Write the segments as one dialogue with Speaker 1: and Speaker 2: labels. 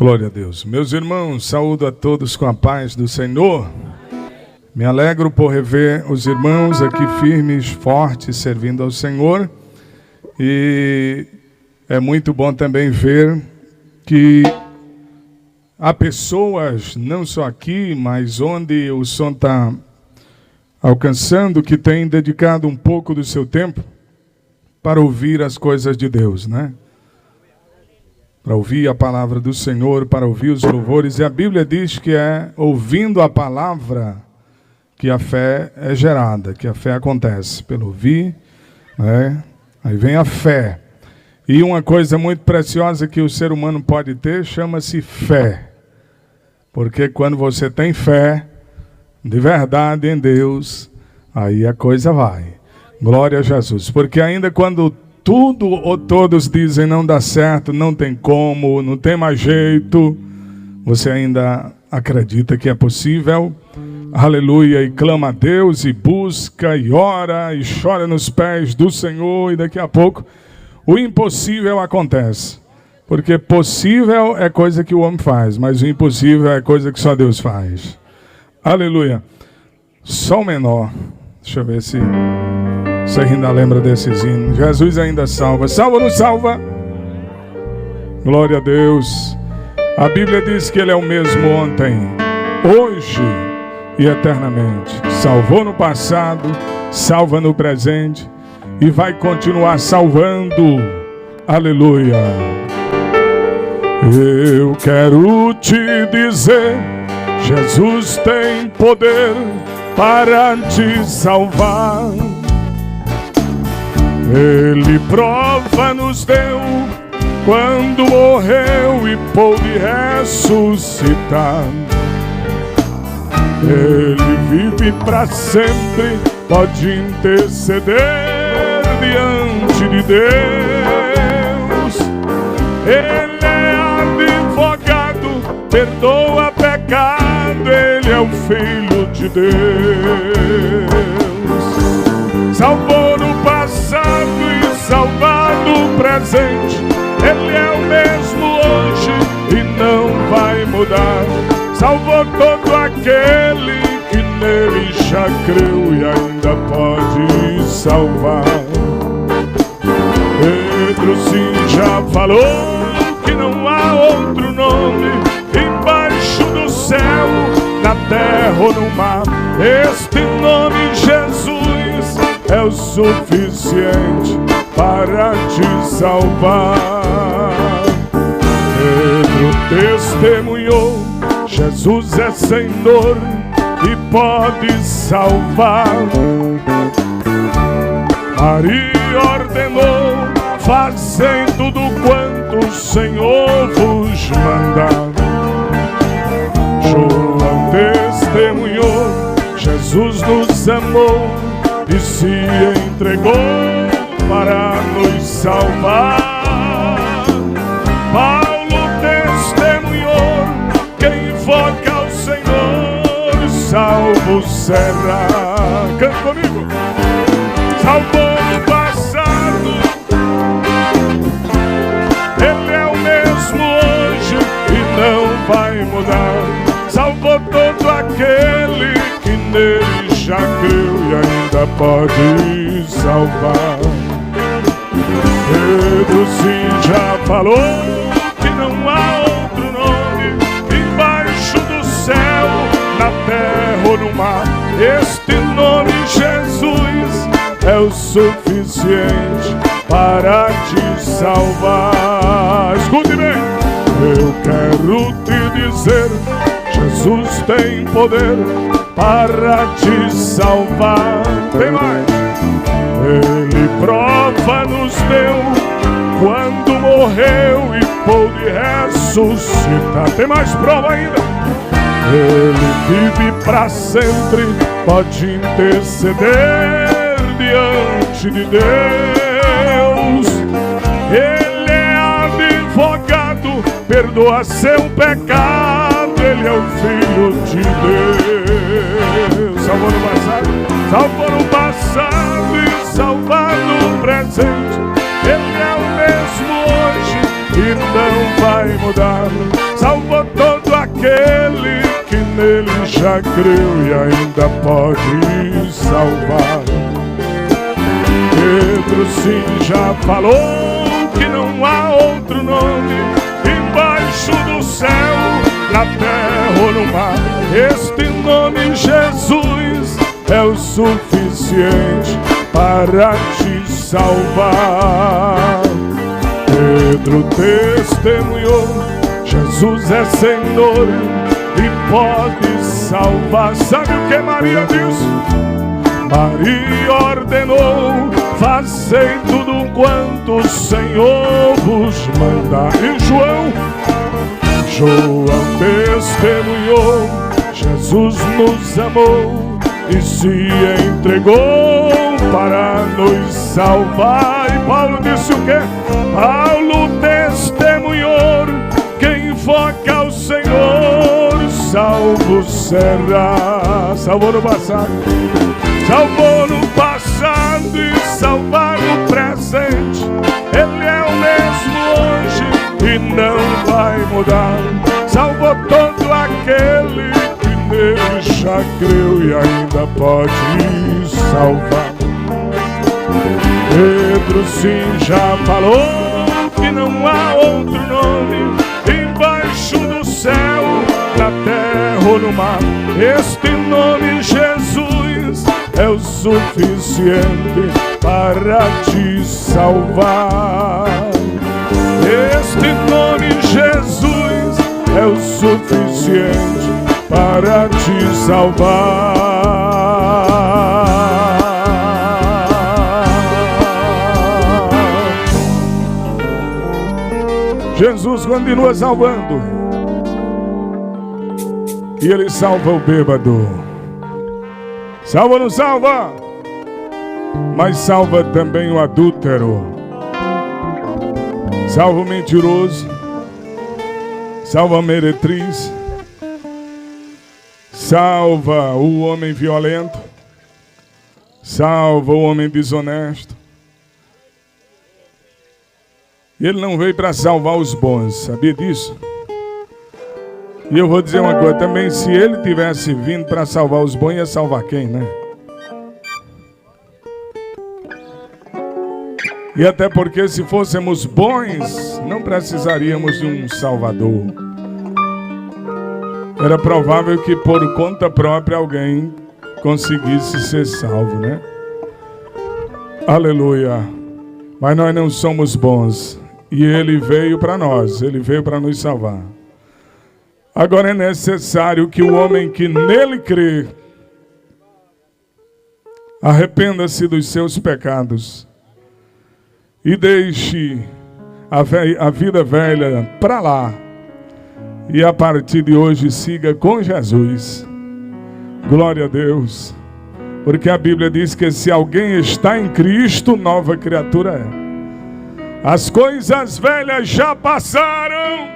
Speaker 1: Glória a Deus. Meus irmãos, saúdo a todos com a paz do Senhor. Me alegro por rever os irmãos aqui firmes, fortes, servindo ao Senhor. E é muito bom também ver que há pessoas, não só aqui, mas onde o som está alcançando, que têm dedicado um pouco do seu tempo para ouvir as coisas de Deus, né? Para ouvir a palavra do Senhor, para ouvir os louvores. E a Bíblia diz que é ouvindo a palavra que a fé é gerada, que a fé acontece. Pelo ouvir, né? Aí vem a fé. E uma coisa muito preciosa que o ser humano pode ter, chama-se fé. Porque quando você tem fé, de verdade em Deus, aí a coisa vai. Glória a Jesus. Porque ainda quando tudo ou todos dizem não dá certo, não tem como, não tem mais jeito, você ainda acredita que é possível. Aleluia, e clama a Deus, e busca, e ora, e chora nos pés do Senhor, e daqui a pouco o impossível acontece. Porque possível é coisa que o homem faz, mas o impossível é coisa que só Deus faz. Aleluia. Sol menor. Deixa eu ver se você ainda lembra desses hinos. Jesus ainda salva. Salva ou não salva? Glória a Deus. A Bíblia diz que Ele é o mesmo ontem, hoje e eternamente. Salvou no passado, salva no presente e vai continuar salvando. Aleluia. Eu quero te dizer, Jesus tem poder para te salvar. Ele prova nos deu quando morreu e pôde ressuscitar. Ele vive para sempre, pode interceder diante de Deus. Ele é advogado, perdoa pecado, Ele é o Filho de Deus. Salvou no passado e salvar no presente, Ele é o mesmo hoje e não vai mudar. Salvou todo aquele que nele já creu e ainda pode salvar. Pedro sim já falou que não há outro nome embaixo do céu, na terra ou no mar. Este nome Jesus é o suficiente para te salvar. Pedro testemunhou, Jesus é Senhor e pode salvar. Maria ordenou, fazem tudo quanto o Senhor vos mandar. João testemunhou, Jesus nos amou e se entregou para nos salvar. Paulo testemunhou, quem invoca ao Senhor salvo será. Canta comigo. Salvou no passado, Ele é o mesmo hoje e não vai mudar. Salvou todo aquele que nele já creu e ainda pode salvar. Pedro sim já falou que não há outro nome embaixo do céu, na terra ou no mar. Este nome Jesus é o suficiente para te salvar. Escute bem, eu quero te dizer, Jesus tem poder para te salvar. Tem mais. Ele prova nos deu quando morreu e pôde ressuscitar. Tem mais prova ainda. Ele vive para sempre, pode interceder diante de Deus. Ele é advogado, perdoa seu pecado, Ele é o Filho de Deus. Salvou no passado, salvou no passado e salvar no presente. Ele é o mesmo hoje e não vai mudar. Salvou todo aquele que nele já creu e ainda pode salvar. Pedro sim já falou que não há outro nome embaixo do céu, na terra ou no mar. Este nome Jesus é o suficiente para te salvar. Pedro testemunhou, Jesus é Senhor e pode salvar. Sabe o que Maria disse? Maria ordenou: fazei tudo quanto o Senhor vos mandar. E João testemunhou: Jesus nos amou e se entregou para nos salvar. E Paulo disse o quê? Paulo testemunhou: quem invoca ao Senhor salvo será. Salvou no passado, salvou no passado e salvar no presente. Ele é o mesmo hoje e não vai mudar. Salvou todo aquele que nele já creu e ainda pode salvar. Pedro sim já falou que não há outro nome embaixo do céu, na terra ou no mar. Este nome Jesus é o suficiente para te salvar. Este nome Jesus é o suficiente para te salvar. Jesus continua salvando. E ele salva o bêbado. Salva ou não salva? Mas salva também o adúltero. Salva o mentiroso. Salva a meretriz. Salva o homem violento. Salva o homem desonesto. Ele não veio para salvar os bons, sabia disso? E eu vou dizer uma coisa também: se ele tivesse vindo para salvar os bons, ia salvar quem, né? E até porque se fôssemos bons, não precisaríamos de um salvador. Era provável que por conta própria alguém conseguisse ser salvo, né? Aleluia. Mas nós não somos bons. E ele veio para nós, ele veio para nos salvar. Agora é necessário que o homem que nele crê arrependa-se dos seus pecados e deixe a vida velha para lá e a partir de hoje siga com Jesus. Glória a Deus. Porque a Bíblia diz que se alguém está em Cristo, nova criatura é. As coisas velhas já passaram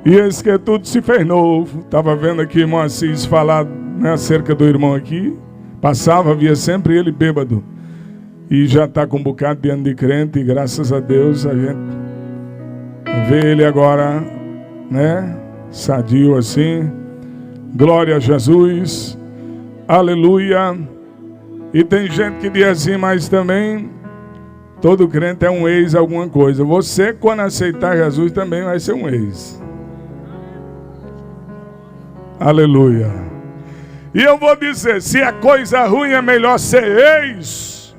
Speaker 1: e eis que tudo se fez novo. Estava vendo aqui irmão Assis falar, né, acerca do irmão aqui. Passava, via sempre ele bêbado. E já está com um bocado de ano de crente. E graças a Deus a gente vê ele agora, né, sadio assim. Glória a Jesus. Aleluia. E tem gente que diz assim, mas também todo crente é um ex alguma coisa. Você, quando aceitar Jesus, também vai ser um ex. Aleluia. E eu vou dizer, se a coisa ruim é melhor ser ex.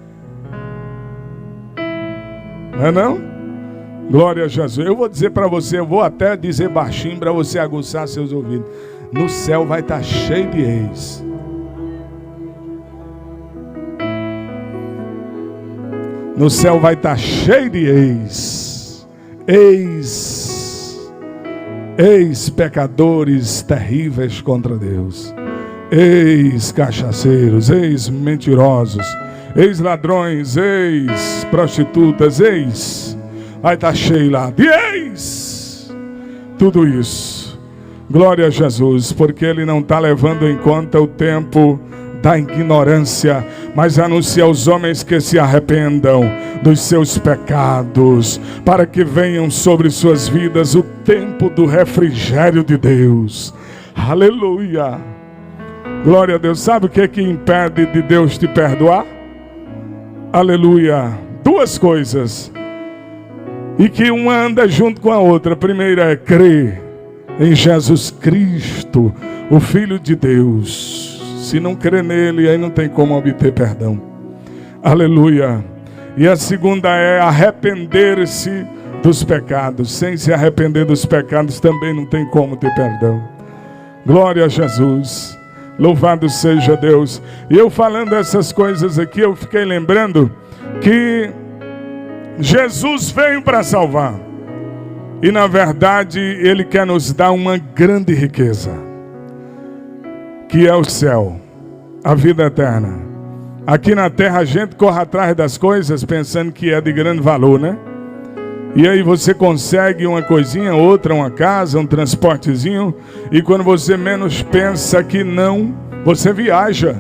Speaker 1: Não é não? Glória a Jesus. Eu vou dizer para você, eu vou até dizer baixinho para você aguçar seus ouvidos. No céu vai estar cheio de ex. No céu vai estar cheio de ex-pecadores terríveis contra Deus, ex-cachaceiros, ex-mentirosos, ex-ladrões, ex-prostitutas, vai estar cheio lá de ex. Tudo isso, glória a Jesus, porque Ele não está levando em conta o tempo da ignorância, mas anuncia aos homens que se arrependam dos seus pecados, para que venham sobre suas vidas o tempo do refrigério de Deus. Aleluia! Glória a Deus. Sabe o que é que impede de Deus te perdoar? Aleluia! Duas coisas, e que uma anda junto com a outra. A primeira é crer em Jesus Cristo, o Filho de Deus. Se não crer nele, aí não tem como obter perdão. Aleluia. E a segunda é arrepender-se dos pecados. Sem se arrepender dos pecados também não tem como ter perdão. Glória a Jesus. Louvado seja Deus. E eu falando essas coisas aqui, eu fiquei lembrando que Jesus veio para salvar. E na verdade Ele quer nos dar uma grande riqueza, que é o céu, a vida eterna. Aqui na terra a gente corre atrás das coisas pensando que é de grande valor, né? E aí você consegue uma coisinha, outra, uma casa, um transportezinho, e quando você menos pensa que não, você viaja.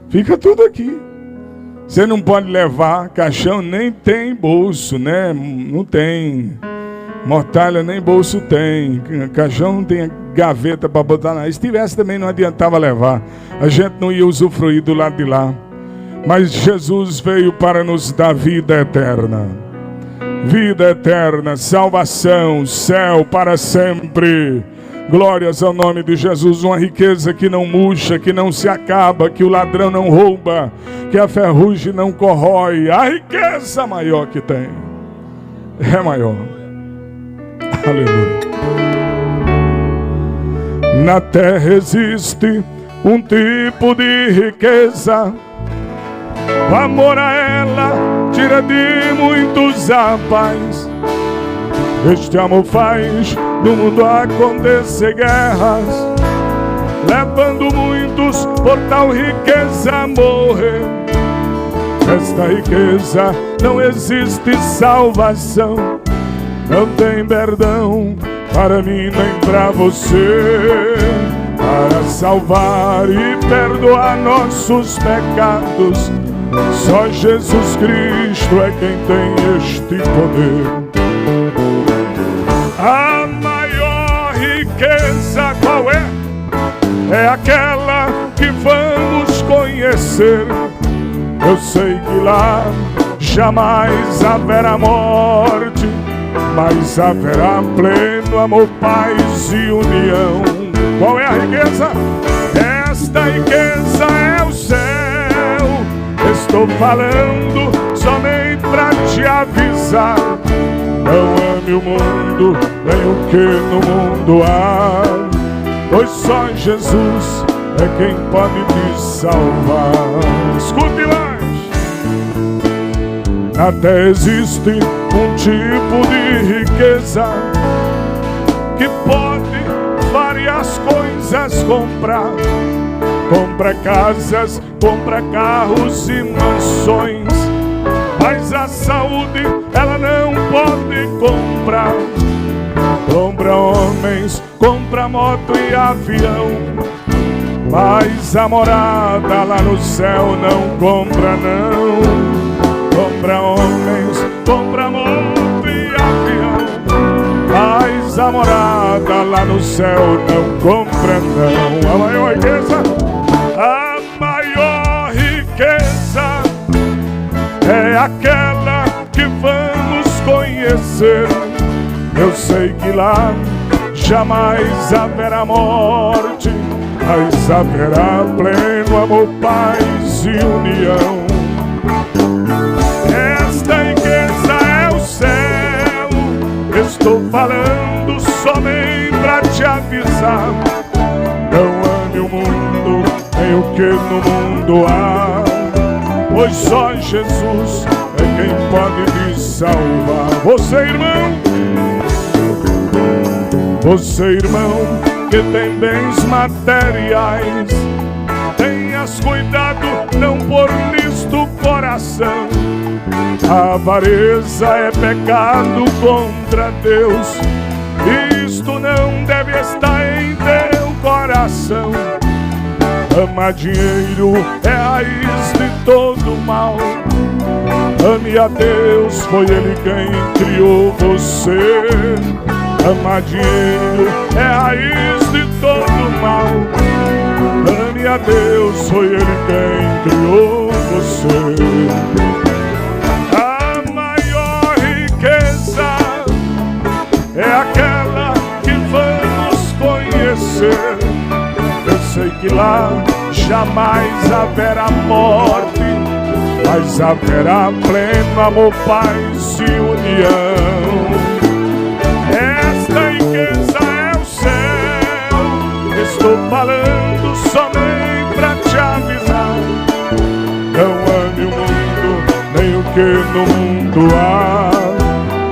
Speaker 1: Fica tudo aqui. Você não pode levar caixão, nem tem bolso, né? Não tem. Mortalha nem bolso tem. Caixão não tem gaveta para botar lá. Se tivesse também não adiantava levar. A gente não ia usufruir do lado de lá. Mas Jesus veio para nos dar vida eterna. Vida eterna, salvação, céu para sempre. Glórias ao nome de Jesus. Uma riqueza que não murcha, que não se acaba, que o ladrão não rouba, que a ferrugem não corrói. A riqueza maior que tem. É maior. Aleluia. Na terra existe um tipo de riqueza, o amor a ela tira de muitos a paz. Este amor faz no mundo acontecer guerras, levando muitos por tal riqueza a morrer. Nesta riqueza não existe salvação, não tem perdão para mim nem para você. Para salvar e perdoar nossos pecados, só Jesus Cristo é quem tem este poder. A maior riqueza qual é? É aquela que vamos conhecer. Eu sei que lá jamais haverá morte, mas haverá pleno amor, paz e união. Qual é a riqueza? Esta riqueza é o céu. Estou falando somente para te avisar. Não ame o mundo, nem o que no mundo há, pois só Jesus é quem pode te salvar. Escute mais. Na terra existe um tipo de riqueza que pode várias coisas comprar. Compra casas, compra carros e mansões, mas a saúde ela não pode comprar. Compra homens, compra moto e avião, mas a morada lá no céu não compra não. Compra homens, compra moto e avião, mas a morada lá no céu não compra não. A maior riqueza, a maior riqueza é aquela que vamos conhecer. Eu sei que lá jamais haverá morte, mas haverá pleno amor, paz e união. Esta riqueza é o céu. Estou falando somente para te avisar. Não ame o mundo, nem o que no mundo há, pois só Jesus é quem pode te salvar. Você, irmão, que tem bens materiais, tenhas cuidado, não pôr nisto coração. A avareza é pecado contra Deus, isto não deve estar em teu coração. Amar dinheiro é a raiz de todo mal. Ame a Deus, foi Ele quem criou você. Amar dinheiro é a raiz de todo mal. Ame a Deus, foi Ele quem criou você. A maior riqueza é aquela que vamos conhecer. Eu sei que lá jamais haverá morte, mas haverá pleno amor, paz e união. Esta riqueza é o céu. Estou falando somente pra te avisar. Não ame o mundo, nem o que no mundo há,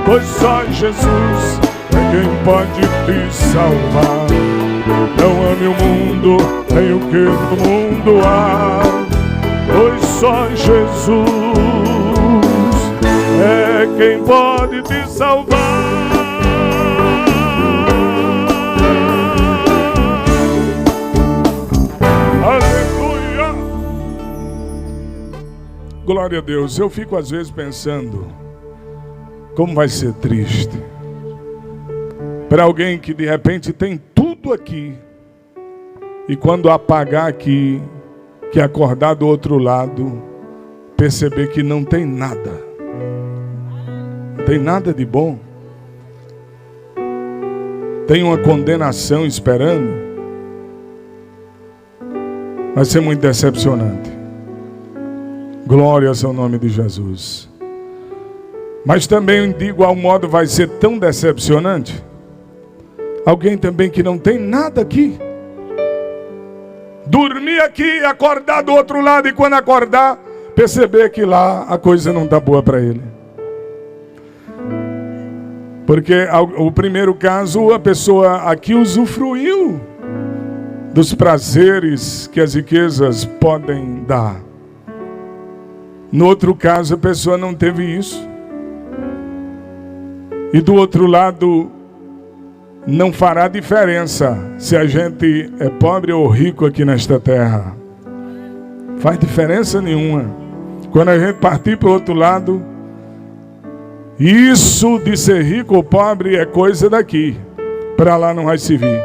Speaker 1: pois só Jesus é quem pode te salvar. Não ame o mundo, nem o que no mundo há, pois só Jesus é quem pode te salvar. Aleluia! Glória a Deus. Eu fico às vezes pensando como vai ser triste para alguém que de repente tem tudo aqui e quando apagar aqui, que acordar do outro lado, perceber que não tem nada. Não tem nada de bom. Tem uma condenação esperando. Vai ser muito decepcionante. Glórias ao nome de Jesus. Mas também de igual modo vai ser tão decepcionante alguém também que não tem nada aqui. Dormir aqui e acordar do outro lado, e quando acordar, perceber que lá a coisa não está boa para ele. Porque o primeiro caso, a pessoa aqui usufruiu dos prazeres que as riquezas podem dar. No outro caso, a pessoa não teve isso. E do outro lado, não fará diferença se a gente é pobre ou rico aqui nesta terra. Faz diferença nenhuma. Quando a gente partir para o outro lado, isso de ser rico ou pobre é coisa daqui. Para lá não vai se vir.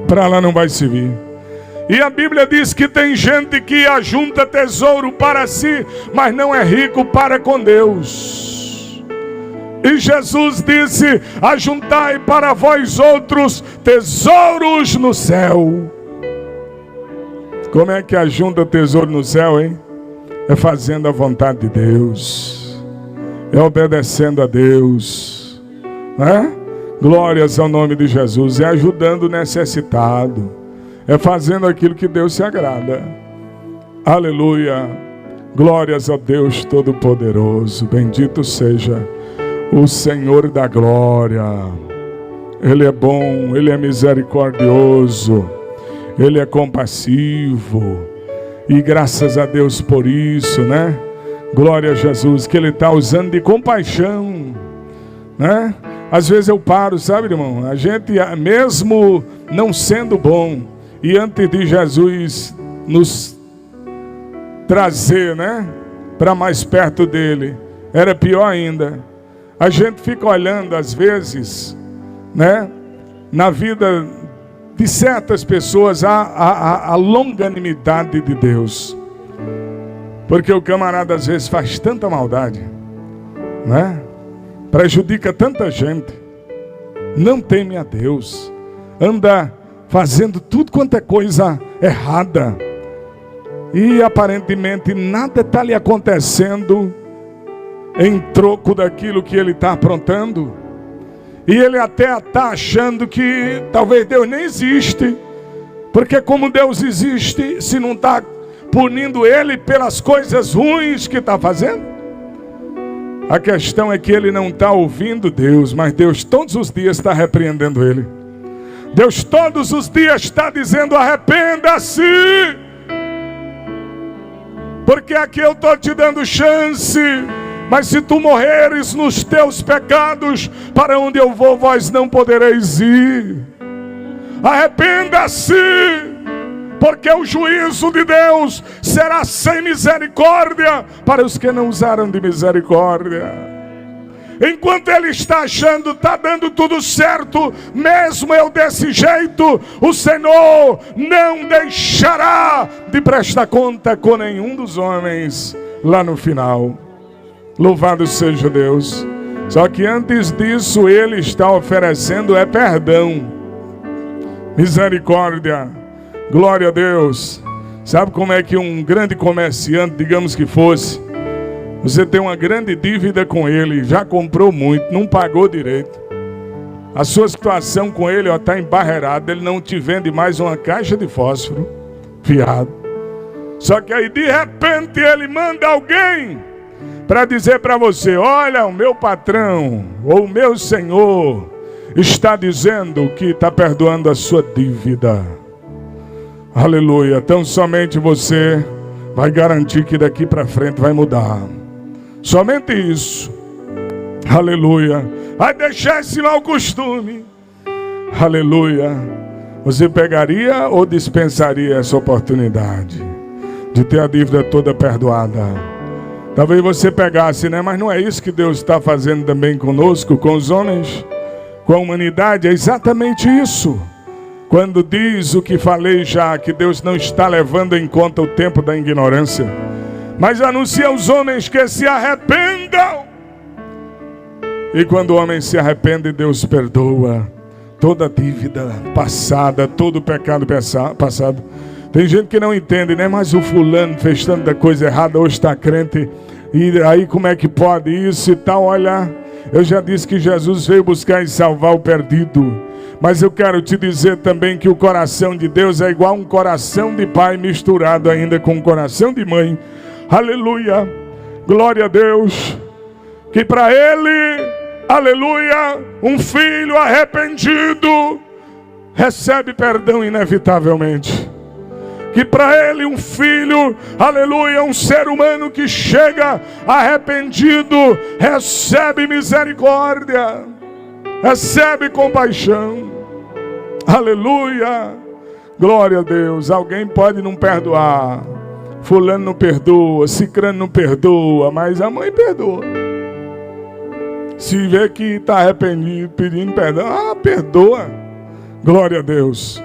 Speaker 1: Para lá não vai se vir. E a Bíblia diz que tem gente que ajunta tesouro para si, mas não é rico para com Deus. E Jesus disse: ajuntai para vós outros tesouros no céu. Como é que ajunta tesouro no céu, hein? É fazendo a vontade de Deus, é obedecendo a Deus, né? Glórias ao nome de Jesus. É ajudando o necessitado, é fazendo aquilo que Deus se agrada. Aleluia. Glórias a Deus Todo-Poderoso. Bendito seja o Senhor da glória. Ele é bom, Ele é misericordioso, Ele é compassivo. E graças a Deus por isso, né? Glória a Jesus, que Ele está usando de compaixão, né? Às vezes eu paro, sabe, irmão? A gente, mesmo não sendo bom, e antes de Jesus nos trazer, né, para mais perto dele, era pior ainda. A gente fica olhando às vezes, né, na vida de certas pessoas, a longanimidade de Deus. Porque o camarada às vezes faz tanta maldade, né? Prejudica tanta gente, não teme a Deus, anda fazendo tudo quanto é coisa errada, e aparentemente nada está lhe acontecendo em troco daquilo que ele está aprontando. E ele até está achando que talvez Deus nem existe, porque como Deus existe se não está punindo ele pelas coisas ruins que está fazendo? A questão é que ele não está ouvindo Deus, mas Deus todos os dias está repreendendo ele. Deus todos os dias está dizendo: arrependa-se, porque aqui eu estou te dando chance. Mas se tu morreres nos teus pecados, para onde eu vou, vós não podereis ir. Arrependa-se, porque o juízo de Deus será sem misericórdia para os que não usaram de misericórdia. Enquanto ele está achando, está dando tudo certo, mesmo eu desse jeito, o Senhor não deixará de prestar conta com nenhum dos homens lá no final. Louvado seja Deus. Só que antes disso ele está oferecendo perdão, misericórdia, glória a Deus. Sabe como é que um grande comerciante, digamos que fosse, você tem uma grande dívida com ele, já comprou muito, não pagou direito. A sua situação com ele está embarreirada, ele não te vende mais uma caixa de fósforo, fiado. Só que aí de repente ele manda alguém para dizer para você: olha, o meu patrão ou o meu senhor está dizendo que está perdoando a sua dívida. Aleluia. Então somente você vai garantir que daqui para frente vai mudar. Somente isso. Aleluia. Vai deixar esse mau costume. Aleluia. Você pegaria ou dispensaria essa oportunidade de ter a dívida toda perdoada? Talvez você pegasse, né? Mas não é isso que Deus está fazendo também conosco, com os homens, com a humanidade. É exatamente isso. Quando diz o que falei já, que Deus não está levando em conta o tempo da ignorância, mas anuncia aos homens que se arrependam. E quando o homem se arrepende, Deus perdoa toda a dívida passada, todo o pecado passado. Tem gente que não entende, né? Mas o fulano fez tanta coisa errada, hoje está crente. E aí como é que pode isso e tal? Olha, eu já disse que Jesus veio buscar e salvar o perdido. Mas eu quero te dizer também que o coração de Deus é igual a um coração de pai misturado ainda com um coração de mãe. Aleluia, glória a Deus, que para ele, aleluia, um filho arrependido recebe perdão inevitavelmente. Que para ele um filho, aleluia, um ser humano que chega arrependido, recebe misericórdia, recebe compaixão. Aleluia, glória a Deus. Alguém pode não perdoar, fulano não perdoa, cicrano não perdoa, mas a mãe perdoa. Se vê que está arrependido, pedindo perdão, perdoa. Glória a Deus.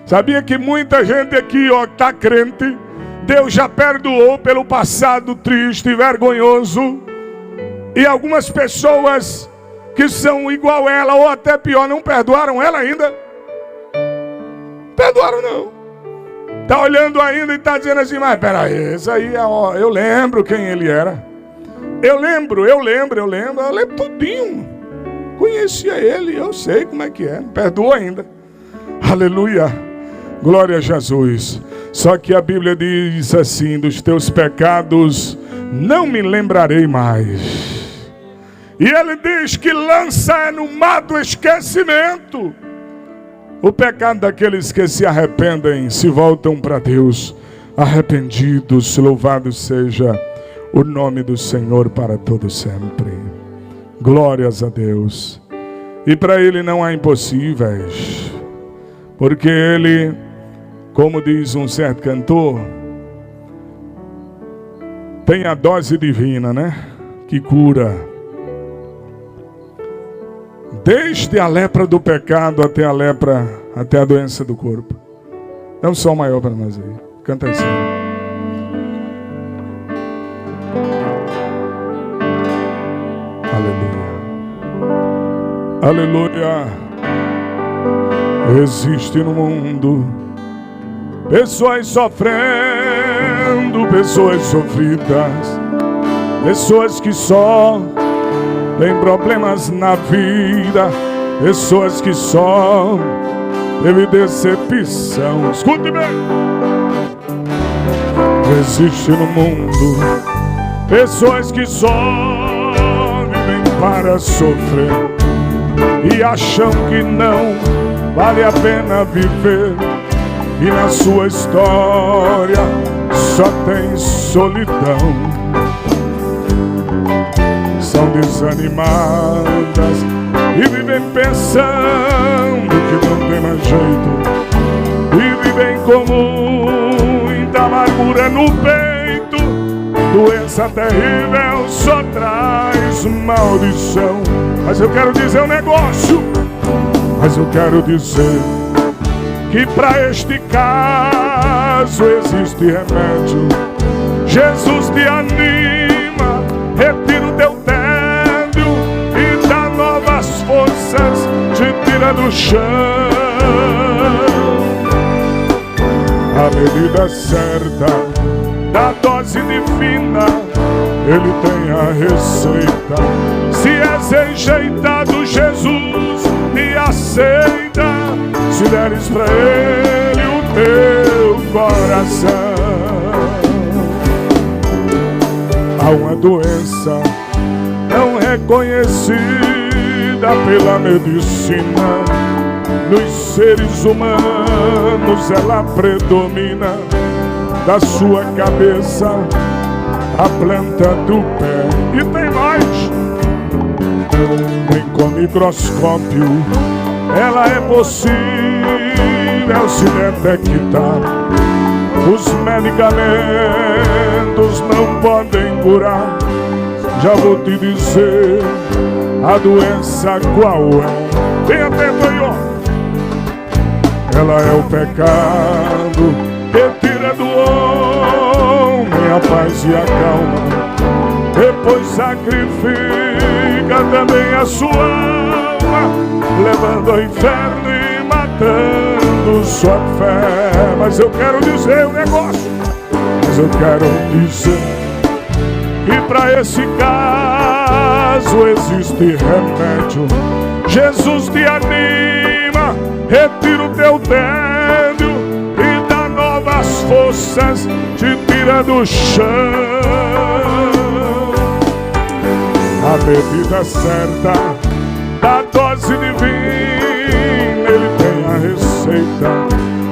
Speaker 1: Sabia que muita gente aqui, está crente, Deus já perdoou pelo passado triste e vergonhoso. E algumas pessoas que são igual ela, ou até pior, não perdoaram ela ainda. Perdoaram não. Está olhando ainda e está dizendo assim: mas peraí, isso aí, eu lembro quem ele era. Eu lembro tudinho. Conhecia ele, eu sei como é que é. Perdoa ainda. Aleluia. Glória a Jesus. Só que a Bíblia diz assim: dos teus pecados não me lembrarei mais. E ele diz que lança no mar do esquecimento o pecado daqueles que se arrependem, se voltam para Deus, arrependidos. Louvado seja o nome do Senhor para todo sempre. Glórias a Deus. E para ele não há impossíveis, porque ele, como diz um certo cantor, tem a dose divina, né? Que cura. Desde a lepra do pecado até a doença do corpo. Dá um som maior para nós aí. Canta assim. Aleluia. Aleluia. Existe no mundo pessoas sofrendo, pessoas sofridas, pessoas que só tem problemas na vida, pessoas que só teve decepção. Escute bem. Existe no mundo pessoas que só vivem para sofrer e acham que não vale a pena viver, e na sua história só tem solidão. São desanimadas e vivem pensando que não tem mais jeito, e bem com muita amargura no peito. Doença terrível só traz maldição. Mas eu quero dizer um negócio. Mas eu quero dizer que para este caso existe remédio. Jesus te anima, retira o teu tédio e dá novas forças, te tira do chão. A medida certa da dose divina, Ele tem a receita. Se és enjeitado, Jesus te aceita. Se deres pra Ele o teu coração. Há uma doença não reconhecida pela medicina. Nos seres humanos ela predomina. Da sua cabeça a planta do pé. E tem mais. Nem com microscópio ela é possível se detectar. Os medicamentos não podem curar. Já vou te dizer a doença qual é. Bem atento aí, ó. Ela é o pecado que tira do homem a paz e a calma. Depois sacrifica também a sua alma, levando ao inferno e matando sua fé. Mas eu quero dizer um negócio. Mas eu quero dizer que para esse caso existe remédio. Jesus te anima, retira o teu tédio e dá novas forças, te tira do chão. A bebida certa da dose divina, Ele tem a receita.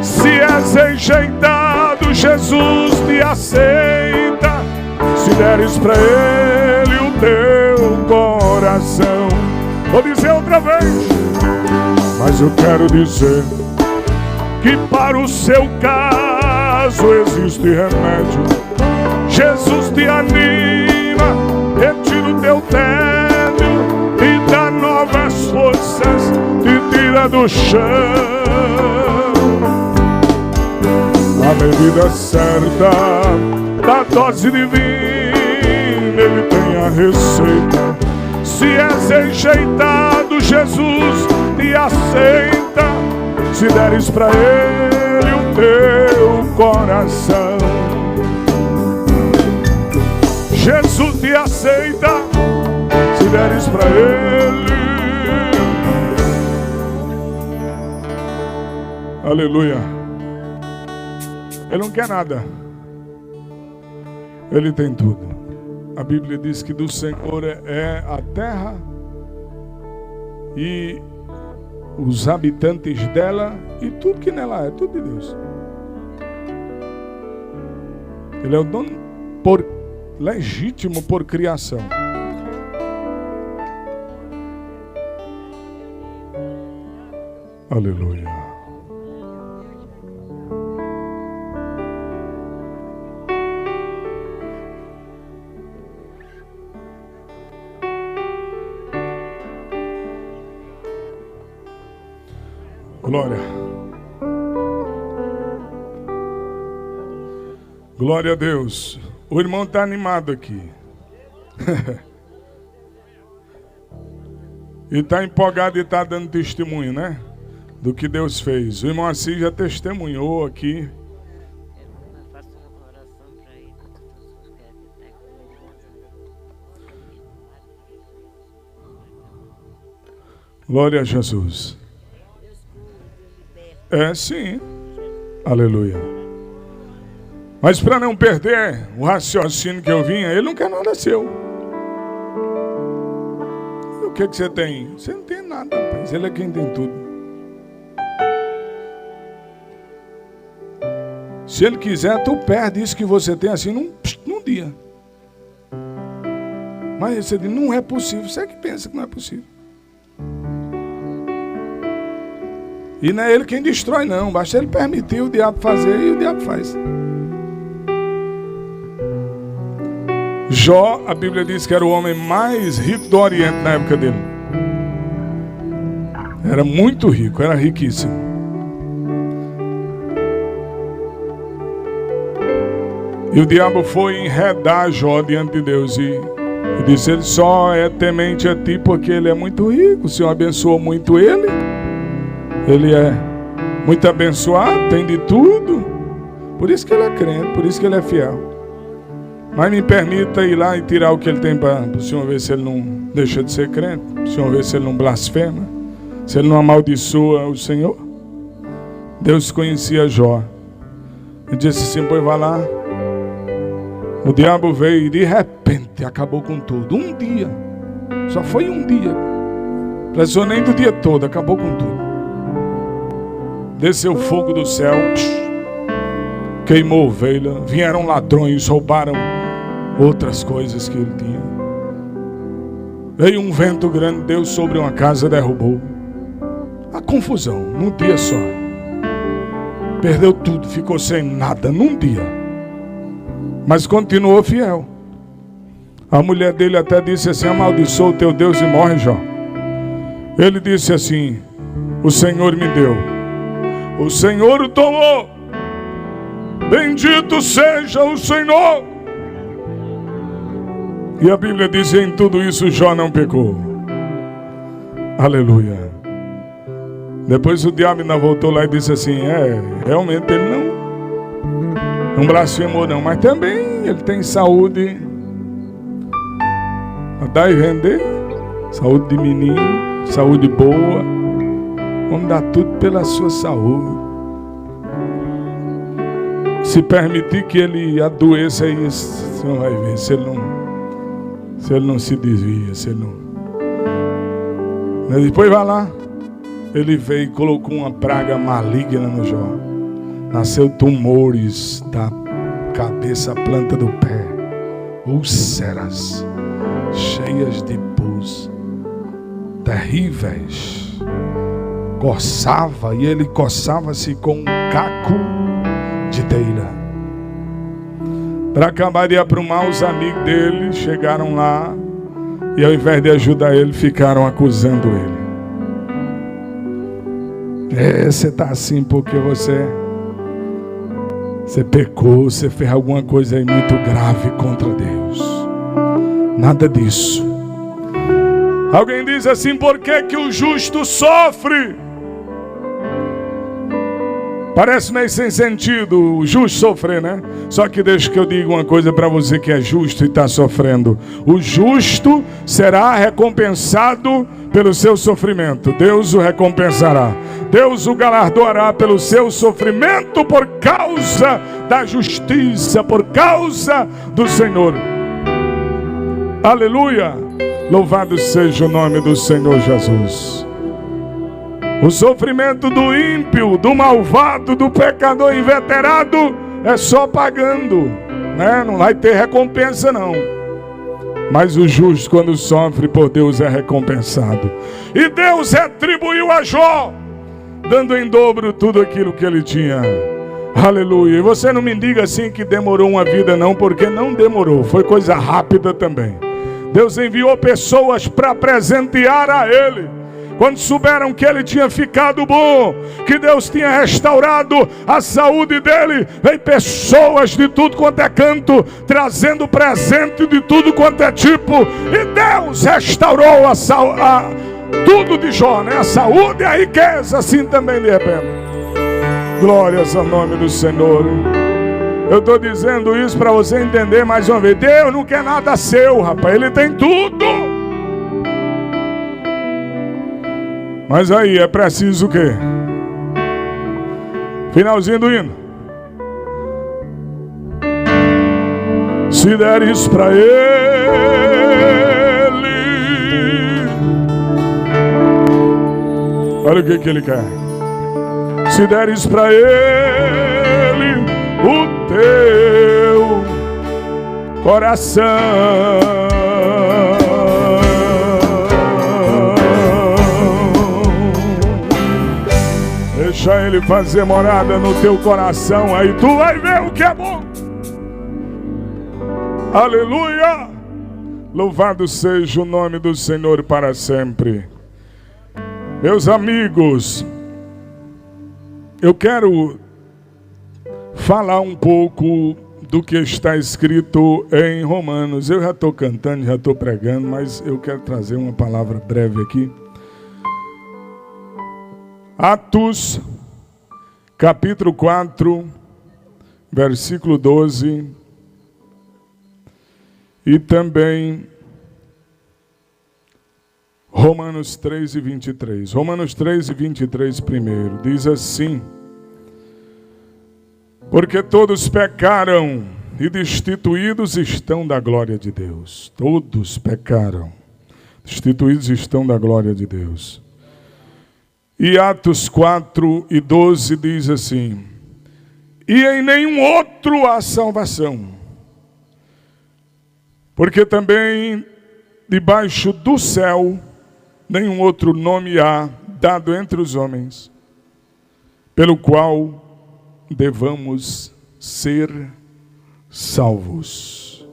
Speaker 1: Se és enjeitado, Jesus te aceita. Se deres pra Ele o teu coração. Vou dizer outra vez. Mas eu quero dizer que para o seu caso existe remédio. Jesus te anima, retira o teu tédio e dá novas forças, te tira do chão. A medida certa da dose divina, Ele tem a receita. Se és enjeitado, Jesus te aceita. Se deres pra Ele o teu coração. Jesus te aceita. Se deres pra Ele. Aleluia. Ele não quer nada. Ele tem tudo. A Bíblia diz que do Senhor é a terra e os habitantes dela e tudo que nela é, tudo de Deus. Ele é o dono legítimo por criação. Aleluia. Glória. Glória a Deus. O irmão está animado aqui. E está empolgado e está dando testemunho, né? Do que Deus fez. O irmão Assis já testemunhou aqui. Glória a Jesus. É, sim. Aleluia. Mas para não perder o raciocínio que eu vinha, Ele não quer nada seu. O que você tem? Você não tem nada, rapaz. Ele é quem tem tudo. Se Ele quiser, tu perde isso que você tem assim num dia. Mas você diz, não é possível. Você é que pensa que não é possível. E não é ele quem destrói, não. Basta ele permitir o diabo fazer e o diabo faz. Jó, a Bíblia diz que era o homem mais rico do Oriente na época dele. Era muito rico, era riquíssimo. E o diabo foi enredar Jó diante de Deus e disse: ele só é temente a ti porque ele é muito rico. O Senhor abençoou muito ele. Ele é muito abençoado, tem de tudo. Por isso que ele é crente, por isso que ele é fiel. Mas me permita ir lá e tirar o que ele tem para o Senhor ver se ele não deixa de ser crente. Para o Senhor ver se ele não blasfema. Se ele não amaldiçoa o Senhor. Deus conhecia Jó. Ele disse assim: pois vai lá. O diabo veio e de repente acabou com tudo. Um dia. Só foi um dia. Precisou nem do dia todo. Acabou com tudo. Desceu fogo do céu. Queimou ovelha. Vieram ladrões. Roubaram outras coisas que ele tinha. Veio um vento grande. Deus sobre uma casa derrubou. A confusão. Num dia só. Perdeu tudo. Ficou sem nada. Num dia. Mas continuou fiel. A mulher dele até disse assim: amaldiçoa o teu Deus e morre, Jó. Ele disse assim: o Senhor me deu, o Senhor o tomou, bendito seja o Senhor. E a Bíblia diz: em tudo isso Jó não pecou. Aleluia. Depois o diabo ainda voltou lá e disse assim: realmente ele não blasfemou não, mas também ele tem saúde a dar e vender, saúde de menino, saúde boa. Vamos dar tudo pela sua saúde. Se permitir que ele adoeça aí, você não vai ver, se ele não se desvia, se ele não. Mas depois vai lá. Ele veio e colocou uma praga maligna no Jó. Nasceu tumores da cabeça à planta do pé, úlceras cheias de pus, terríveis. Coçava, e ele coçava-se com um caco de teira. Para acabar de aprumar, os amigos dele chegaram lá e ao invés de ajudar ele, ficaram acusando ele. Você está assim porque você pecou, você fez alguma coisa aí muito grave contra Deus. Nada disso. Alguém diz assim: por que que o justo sofre? Parece meio sem sentido o justo sofrer, né? Só que deixa que eu diga uma coisa para você que é justo e está sofrendo. O justo será recompensado pelo seu sofrimento. Deus o recompensará. Deus o galardoará pelo seu sofrimento por causa da justiça, por causa do Senhor. Aleluia! Louvado seja o nome do Senhor Jesus. O sofrimento do ímpio, do malvado, do pecador inveterado é só pagando, né? Não vai ter recompensa não. Mas o justo, quando sofre por Deus, é recompensado. E Deus retribuiu a Jó, dando em dobro tudo aquilo que ele tinha. Aleluia. E você não me diga assim que demorou uma vida não, porque não demorou. Foi coisa rápida também. Deus enviou pessoas para presentear a ele. Quando souberam que ele tinha ficado bom, que Deus tinha restaurado a saúde dele, veio pessoas de tudo quanto é canto, trazendo presente de tudo quanto é tipo. E Deus restaurou tudo de Jó, né? A saúde e a riqueza, assim também de repente. Glórias ao nome do Senhor. Eu estou dizendo isso para você entender mais uma vez. Deus não quer nada seu, rapaz. Ele tem tudo. Mas aí é preciso o quê? Finalzinho do hino. Se deres para ele, olha o que ele quer. Se deres para ele o teu coração, Deixa Ele fazer morada no teu coração, aí tu vai ver o que é bom. Aleluia! Louvado seja o nome do Senhor para sempre. Meus amigos, eu quero falar um pouco do que está escrito em Romanos. Eu já estou cantando, já estou pregando, mas eu quero trazer uma palavra breve aqui. Atos, capítulo 4, versículo 12. E também Romanos 3 e 23. Romanos 3 e 23 primeiro. Diz assim: porque todos pecaram e destituídos estão da glória de Deus. Todos pecaram, destituídos estão da glória de Deus. E Atos 4 e 12 diz assim: e em nenhum outro há salvação, porque também debaixo do céu nenhum outro nome há dado entre os homens, pelo qual devamos ser salvos.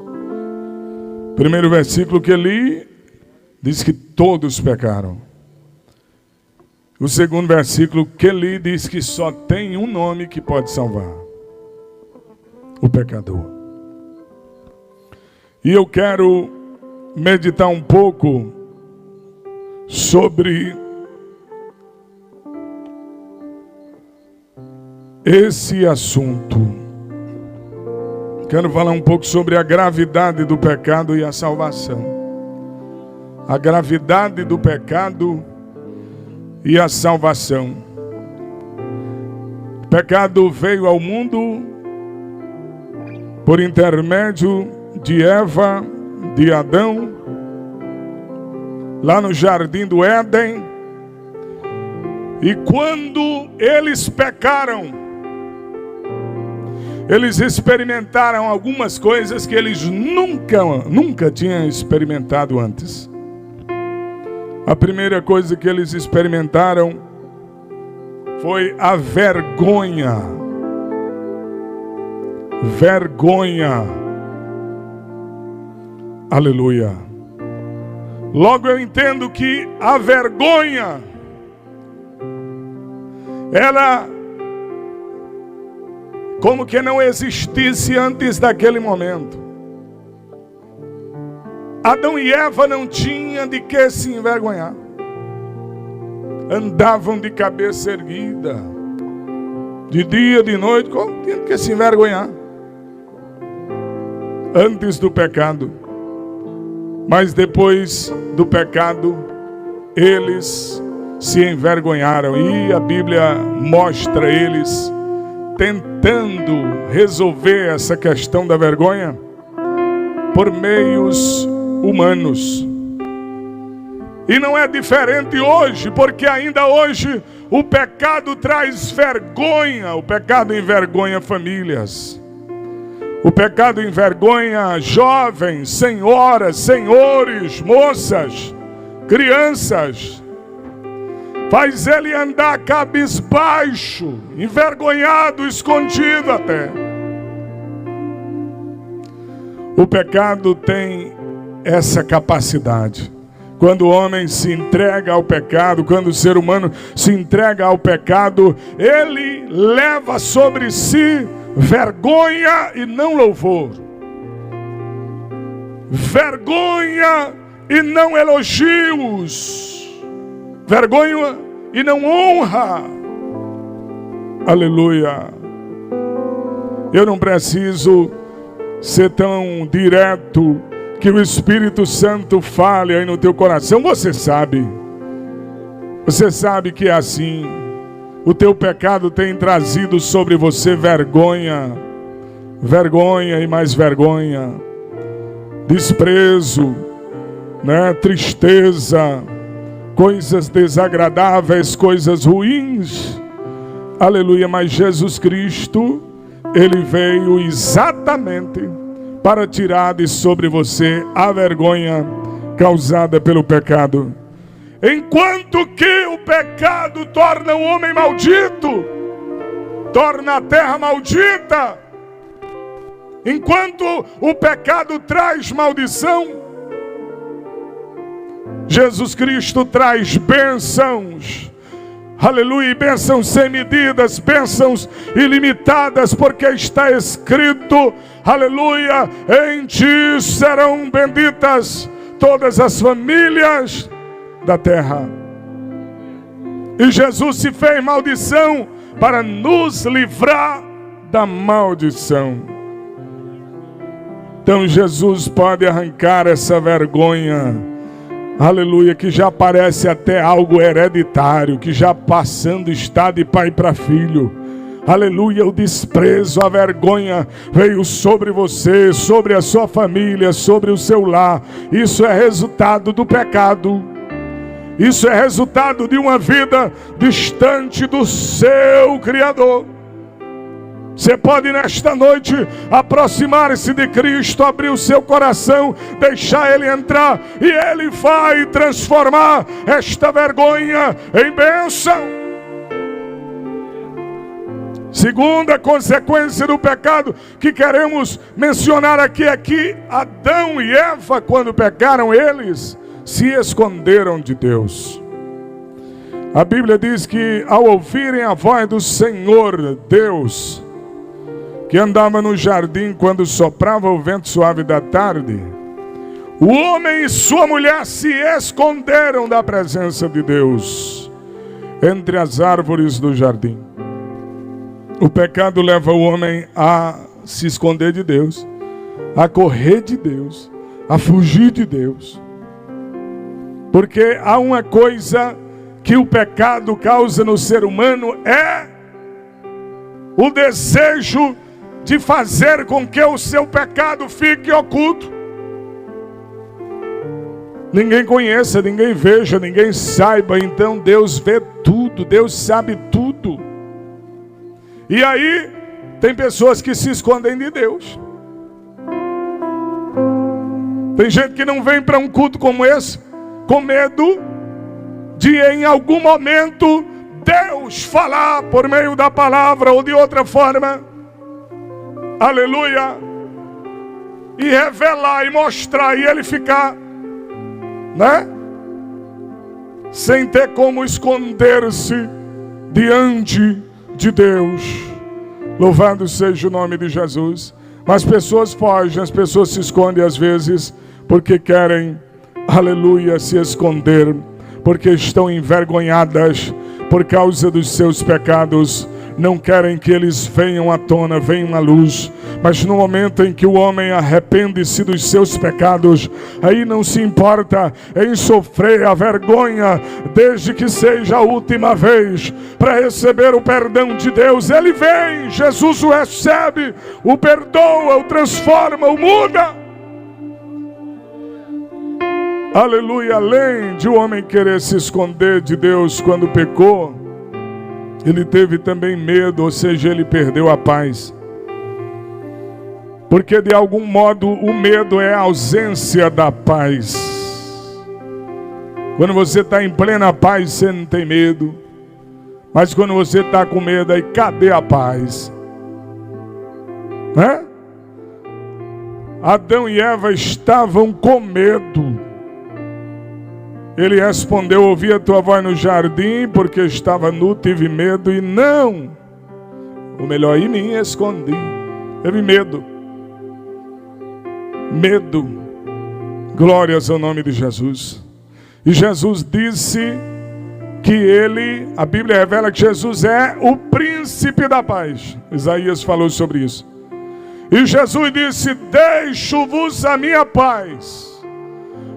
Speaker 1: Primeiro versículo que li diz que todos pecaram. O segundo versículo que li diz que só tem um nome que pode salvar: o pecador. E eu quero meditar um pouco sobre esse assunto. Quero falar um pouco sobre a gravidade do pecado e a salvação. A gravidade do pecado e a salvação. O pecado veio ao mundo por intermédio de Eva, de Adão, lá no jardim do Éden. E quando eles pecaram, eles experimentaram algumas coisas que eles nunca tinham experimentado antes. A primeira coisa que eles experimentaram foi a vergonha. Vergonha. Aleluia. Logo eu entendo que a vergonha, ela como que não existisse antes daquele momento. Adão e Eva não tinham de que se envergonhar. Andavam de cabeça erguida, de dia, de noite, como tinham que se envergonhar antes do pecado. Mas depois do pecado, eles se envergonharam. E a Bíblia mostra eles tentando resolver essa questão da vergonha por meios humanos. E não é diferente hoje, porque ainda hoje o pecado traz vergonha. O pecado envergonha famílias. O pecado envergonha jovens, senhoras, senhores, moças, crianças. Faz ele andar cabisbaixo, envergonhado, escondido até. O pecado tem essa capacidade. Quando o homem se entrega ao pecado, quando o ser humano se entrega ao pecado, ele leva sobre si vergonha e não louvor. Vergonha e não elogios. Vergonha e não honra. Aleluia. Eu não preciso ser tão direto que o Espírito Santo fale aí no teu coração. Você sabe que é assim. O teu pecado tem trazido sobre você vergonha, vergonha e mais vergonha, desprezo, né? Tristeza, coisas desagradáveis, coisas ruins. Aleluia. Mas Jesus Cristo, Ele veio exatamente para tirar de sobre você a vergonha causada pelo pecado. Enquanto que o pecado torna o homem maldito, torna a terra maldita, enquanto o pecado traz maldição, Jesus Cristo traz bênçãos. Aleluia, bênçãos sem medidas, bênçãos ilimitadas, porque está escrito, aleluia, em ti serão benditas todas as famílias da terra. E Jesus se fez maldição para nos livrar da maldição. Então Jesus pode arrancar essa vergonha, aleluia, que já parece até algo hereditário, que já passando está de pai para filho. Aleluia, o desprezo, a vergonha veio sobre você, sobre a sua família, sobre o seu lar. Isso é resultado do pecado. Isso é resultado de uma vida distante do seu Criador. Você pode nesta noite aproximar-se de Cristo, abrir o seu coração, deixar Ele entrar, e Ele vai transformar esta vergonha em bênção. Segunda consequência do pecado que queremos mencionar aqui é que Adão e Eva, quando pecaram, eles se esconderam de Deus. A Bíblia diz que ao ouvirem a voz do Senhor Deus, que andava no jardim quando soprava o vento suave da tarde, o homem e sua mulher se esconderam da presença de Deus entre as árvores do jardim. O pecado leva o homem a se esconder de Deus, a correr de Deus, a fugir de Deus. Porque há uma coisa que o pecado causa no ser humano, é o desejo de fazer com que o seu pecado fique oculto. Ninguém conheça, ninguém veja, ninguém saiba. Então Deus vê tudo, Deus sabe tudo. E aí tem pessoas que se escondem de Deus. Tem gente que não vem para um culto como esse com medo de em algum momento Deus falar por meio da palavra ou de outra forma, aleluia, e revelar e mostrar, e ele ficar, né, sem ter como esconder-se diante de Deus. Louvado seja o nome de Jesus. Mas pessoas fogem, as pessoas se escondem às vezes porque querem, aleluia, se esconder, porque estão envergonhadas por causa dos seus pecados. Não querem que eles venham à tona, venham à luz. Mas no momento em que o homem arrepende-se dos seus pecados, aí não se importa em sofrer a vergonha, desde que seja a última vez, para receber o perdão de Deus. Ele vem, Jesus o recebe, o perdoa, o transforma, o muda. Aleluia. Além de o homem querer se esconder de Deus quando pecou, ele teve também medo, ou seja, ele perdeu a paz. Porque de algum modo o medo é a ausência da paz. Quando você está em plena paz, você não tem medo. Mas quando você está com medo, aí cadê a paz? Né? Adão e Eva estavam com medo. Ele respondeu: ouvi a tua voz no jardim, porque estava nu, tive medo, e não, o melhor, em mim escondi. Teve medo. Medo. Glórias ao nome de Jesus. E Jesus disse que ele, a Bíblia revela que Jesus é o príncipe da paz. Isaías falou sobre isso. E Jesus disse: deixo-vos a minha paz.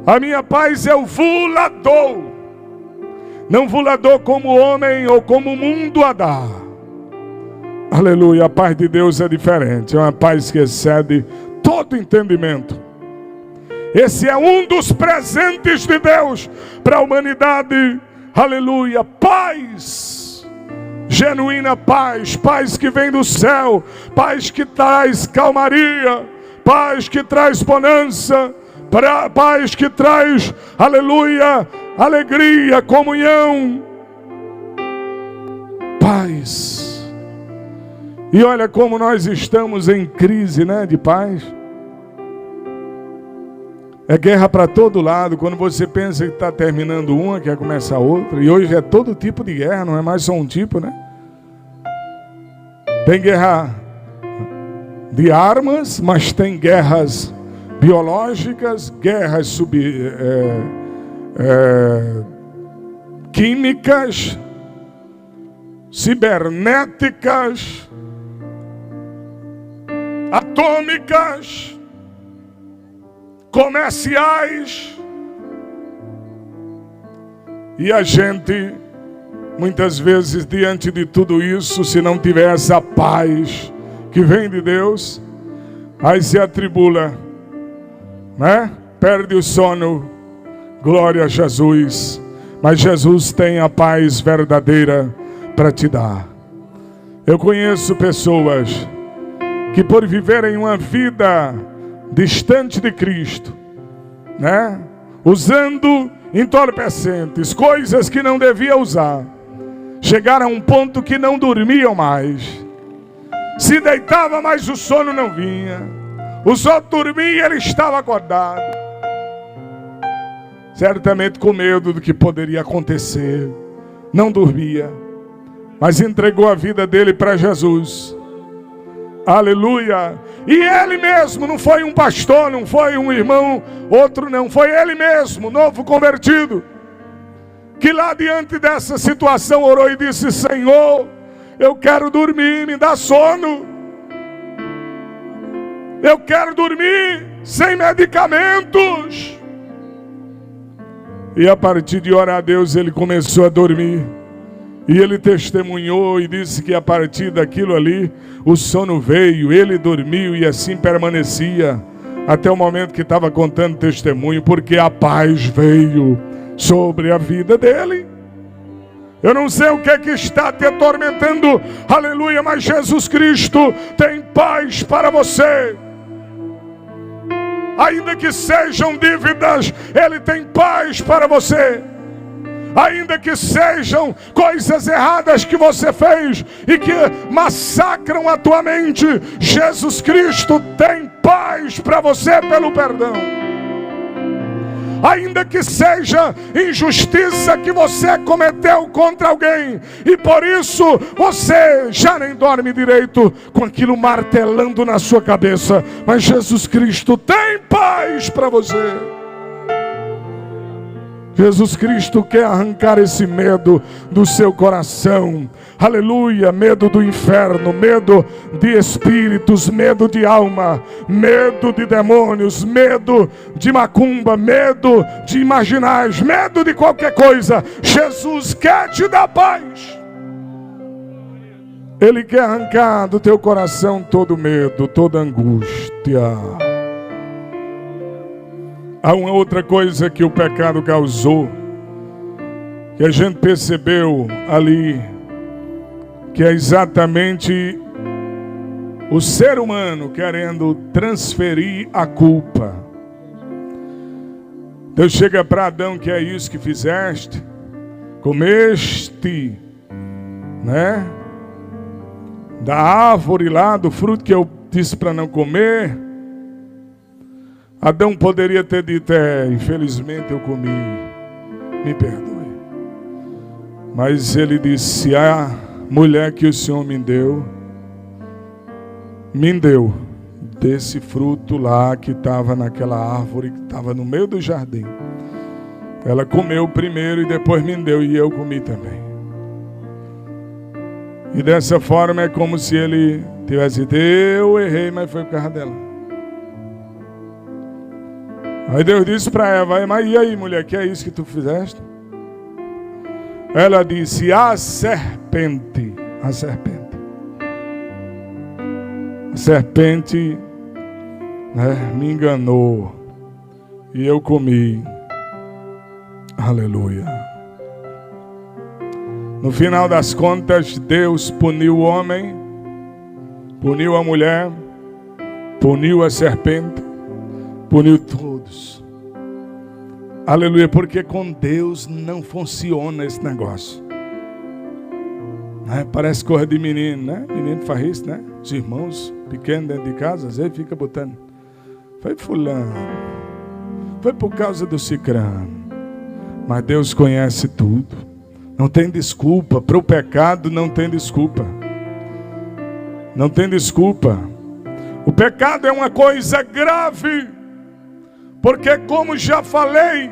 Speaker 1: A minha paz é o vulador. Não vulador como o homem ou como o mundo a dar. Aleluia, a paz de Deus é diferente. É uma paz que excede todo entendimento. Esse é um dos presentes de Deus para a humanidade. Aleluia, paz. Genuína paz. Paz que vem do céu. Paz que traz calmaria. Paz que traz bonança. paz que traz, aleluia, alegria, comunhão, paz. E olha como nós estamos em crise, né, de paz. É guerra para todo lado. Quando você pensa que está terminando uma, quer começar outra. E hoje é todo tipo de guerra, não é mais só um tipo, né? Tem guerra de armas, mas tem guerras biológicas, guerras químicas, cibernéticas, atômicas, comerciais. E a gente, muitas vezes, diante de tudo isso, se não tiver essa paz que vem de Deus, aí se atribula, né? Perde o sono. Glória a Jesus. Mas Jesus tem a paz verdadeira para te dar. Eu conheço pessoas que, por viverem uma vida distante de Cristo, né? Usando entorpecentes, coisas que não devia usar, chegaram a um ponto que não dormiam mais. Se deitava, mas o sono não vinha. Os outros dormiam e ele estava acordado, certamente com medo do que poderia acontecer. Não dormia, mas entregou a vida dele para Jesus. Aleluia. E ele mesmo, não foi um pastor, não foi um irmão, outro não, foi ele mesmo, novo convertido, que lá diante dessa situação orou e disse: Senhor, eu quero dormir, me dá sono. Eu quero dormir sem medicamentos. E a partir de orar a Deus, ele começou a dormir. E ele testemunhou e disse que a partir daquilo ali, o sono veio, ele dormiu e assim permanecia, até o momento que estava contando testemunho, porque a paz veio sobre a vida dele. Eu não sei o que é que está te atormentando, aleluia, mas Jesus Cristo tem paz para você. Ainda que sejam dívidas, Ele tem paz para você. Ainda que sejam coisas erradas que você fez e que massacram a tua mente, Jesus Cristo tem paz para você pelo perdão. Ainda que seja injustiça que você cometeu contra alguém, e por isso você já nem dorme direito, com aquilo martelando na sua cabeça, mas Jesus Cristo tem paz para você. Jesus Cristo quer arrancar esse medo do seu coração. Aleluia, medo do inferno, medo de espíritos, medo de alma, medo de demônios, medo de macumba, medo de imaginais, medo de qualquer coisa. Jesus quer te dar paz. Ele quer arrancar do teu coração todo medo, toda angústia. Há uma outra coisa que o pecado causou, que a gente percebeu ali, que é exatamente o ser humano querendo transferir a culpa. Deus chega para Adão: que é isso que fizeste? Comeste, né? Da árvore lá, do fruto que eu disse para não comer. Adão poderia ter dito: infelizmente eu comi, me perdoe. Mas ele disse: a mulher que o Senhor me deu desse fruto lá que estava naquela árvore, que estava no meio do jardim. Ela comeu primeiro e depois me deu, e eu comi também. E dessa forma é como se ele tivesse dito: eu errei, mas foi por causa dela. Aí Deus disse para Eva: mas e aí, mulher, que é isso que tu fizeste? Ela disse: a serpente, né, me enganou e eu comi. Aleluia. No final das contas, Deus puniu o homem, puniu a mulher, puniu a serpente, puniu todos. Aleluia, porque com Deus não funciona esse negócio. Parece coisa de menino, né? Menino faz isso, né? Os irmãos pequenos dentro de casa, às vezes fica botando. Foi fulano. Foi por causa do cicrano. Mas Deus conhece tudo. Não tem desculpa. Para o pecado não tem desculpa. Não tem desculpa. O pecado é uma coisa grave. Porque, como já falei,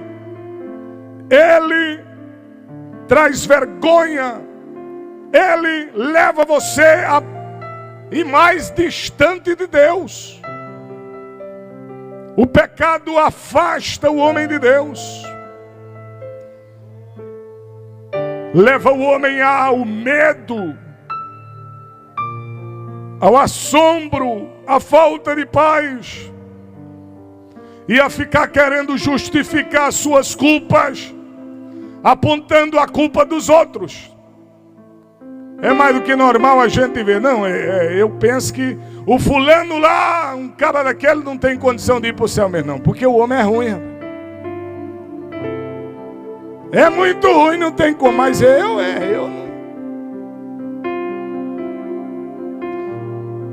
Speaker 1: ele traz vergonha. Ele leva você a ir mais distante de Deus. O pecado afasta o homem de Deus. Leva o homem ao medo, ao assombro, à falta de paz. E a ficar querendo justificar suas culpas, apontando a culpa dos outros. É mais do que normal a gente ver. Não, eu penso que o fulano lá, um cara daquele, não tem condição de ir para o céu mesmo, não. Porque o homem é ruim. É muito ruim, não tem como. Mas eu não.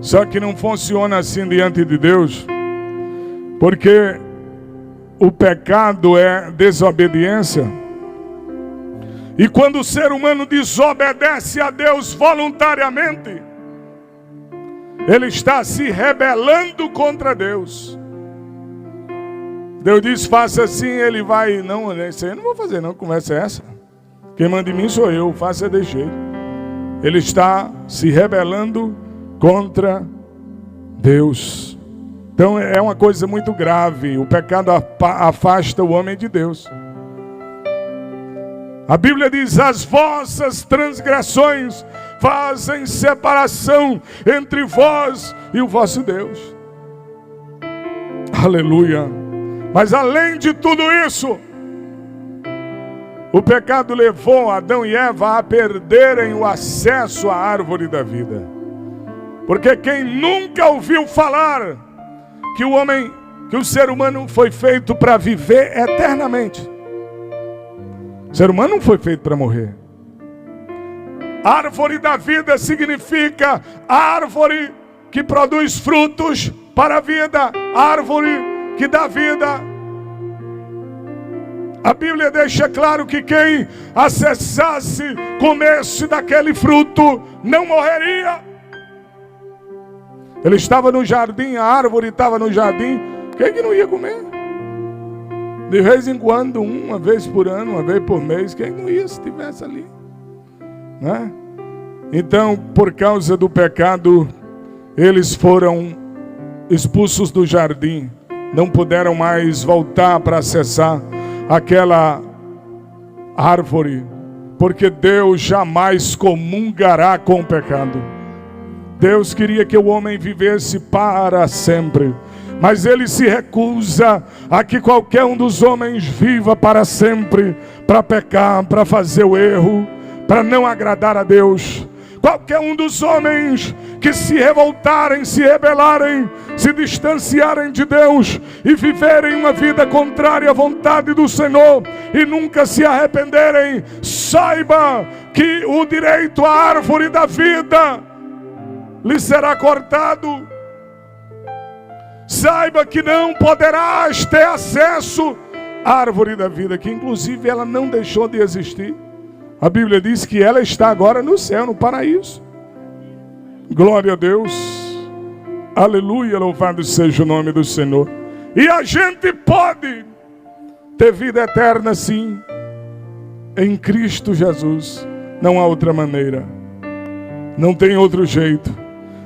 Speaker 1: Só que não funciona assim diante de Deus. Porque o pecado é desobediência. E quando o ser humano desobedece a Deus voluntariamente, ele está se rebelando contra Deus. Deus diz, faça assim, ele vai, não, isso aí eu não vou fazer não, conversa é essa. Quem manda em mim sou eu, faça desse jeito. Ele está se rebelando contra Deus. Então é uma coisa muito grave, o pecado afasta o homem de Deus. A Bíblia diz, as vossas transgressões fazem separação entre vós e o vosso Deus. Aleluia. Mas além de tudo isso, o pecado levou Adão e Eva a perderem o acesso à árvore da vida. Porque quem nunca ouviu falar que o ser humano foi feito para viver eternamente. O ser humano não foi feito para morrer. Árvore da vida significa árvore que produz frutos para a vida. Árvore que dá vida. A Bíblia deixa claro que quem acessasse, comesse daquele fruto, não morreria. Ele estava no jardim, a árvore estava no jardim. Quem que não ia comer? De vez em quando, uma vez por ano, uma vez por mês, quem não ia se estivesse ali? Né? Então, por causa do pecado, eles foram expulsos do jardim. Não puderam mais voltar para acessar aquela árvore. Porque Deus jamais comungará com o pecado. Deus queria que o homem vivesse para sempre. Mas ele se recusa a que qualquer um dos homens viva para sempre, para pecar, para fazer o erro, para não agradar a Deus. Qualquer um dos homens que se revoltarem, se rebelarem, se distanciarem de Deus e viverem uma vida contrária à vontade do Senhor e nunca se arrependerem, saiba que o direito à árvore da vida lhe será cortado. Saiba que não poderás ter acesso à árvore da vida, que inclusive ela não deixou de existir. A Bíblia diz que ela está agora no céu, no paraíso. Glória a Deus. Aleluia, louvado seja o nome do Senhor. E a gente pode ter vida eterna sim, em Cristo Jesus. Não há outra maneira. Não tem outro jeito.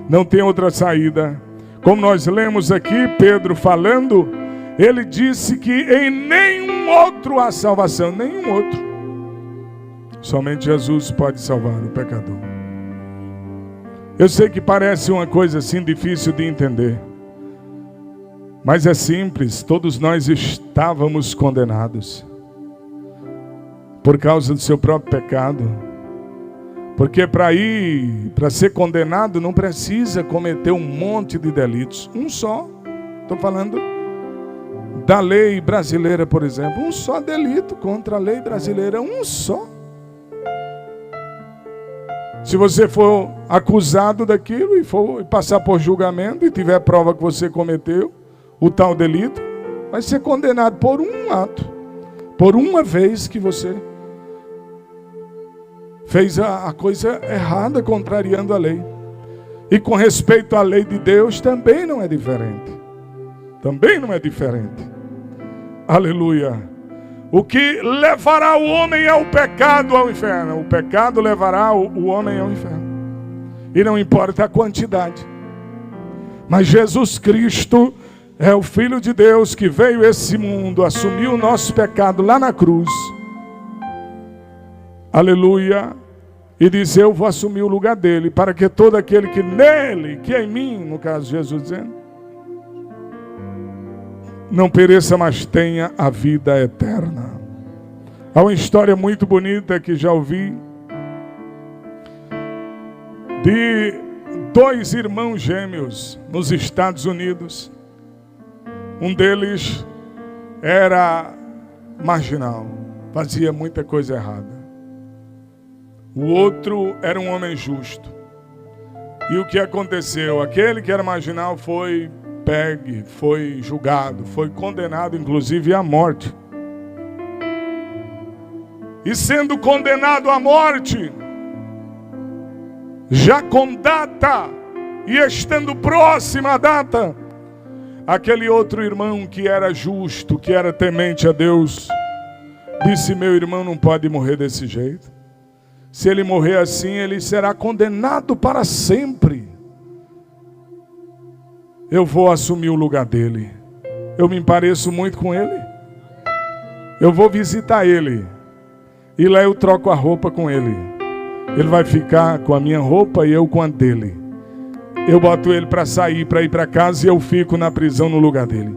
Speaker 1: Não tem outra saída. Como nós lemos aqui, Pedro falando, ele disse que em nenhum outro há salvação, nenhum outro. Somente Jesus pode salvar o pecador. Eu sei que parece uma coisa assim difícil de entender, mas é simples. Todos nós estávamos condenados por causa do seu próprio pecado. Porque para ser condenado não precisa cometer um monte de delitos. Um só. Estou falando da lei brasileira, por exemplo. Um só delito contra a lei brasileira, um só. Se você for acusado daquilo e for passar por julgamento e tiver prova que você cometeu o tal delito, vai ser condenado por um ato, por uma vez que você fez a coisa errada, contrariando a lei. E com respeito à lei de Deus também não é diferente. Também não é diferente. Aleluia. O que levará o homem ao pecado, ao inferno. O pecado levará o homem ao inferno. E não importa a quantidade. Mas Jesus Cristo é o Filho de Deus que veio a esse mundo, assumiu o nosso pecado lá na cruz. Aleluia. E diz: eu vou assumir o lugar dele, para que todo aquele que nele, que é em mim, no caso Jesus dizendo, não pereça, mas tenha a vida eterna. Há uma história muito bonita que já ouvi, de 2 irmãos gêmeos nos Estados Unidos. Um deles era marginal, fazia muita coisa errada. O outro era um homem justo. E o que aconteceu? Aquele que era marginal foi pegue, foi julgado, foi condenado inclusive à morte. E sendo condenado à morte, já com data, e estando próxima a data, aquele outro irmão que era justo, que era temente a Deus, disse: meu irmão não pode morrer desse jeito. Se ele morrer assim, ele será condenado para sempre. Eu vou assumir o lugar dele. Eu me pareço muito com ele. Eu vou visitar ele. E lá eu troco a roupa com ele. Ele vai ficar com a minha roupa e eu com a dele. Eu boto ele para sair, para ir para casa, e eu fico na prisão no lugar dele.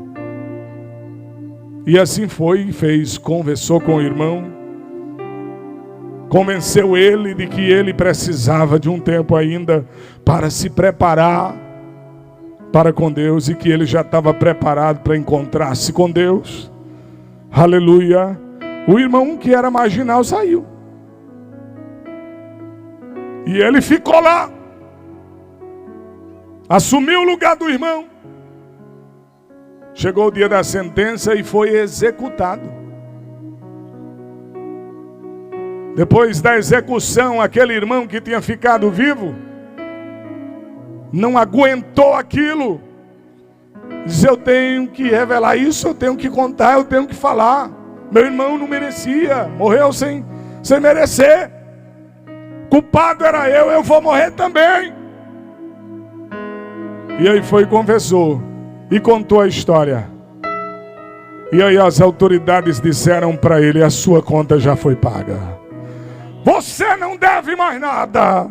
Speaker 1: E assim foi e fez. Conversou com o irmão. Convenceu ele de que ele precisava de um tempo ainda para se preparar para com Deus, e que ele já estava preparado para encontrar-se com Deus. Aleluia. O irmão que era marginal saiu. E ele ficou lá. Assumiu o lugar do irmão. Chegou o dia da sentença e foi executado. Depois da execução, aquele irmão que tinha ficado vivo não aguentou aquilo. Diz: eu tenho que revelar isso, eu tenho que contar, eu tenho que falar. Meu irmão não merecia, morreu sem merecer. Culpado era eu vou morrer também. E aí foi e confessou e contou a história. E aí as autoridades disseram para ele: a sua conta já foi paga. Você não deve mais nada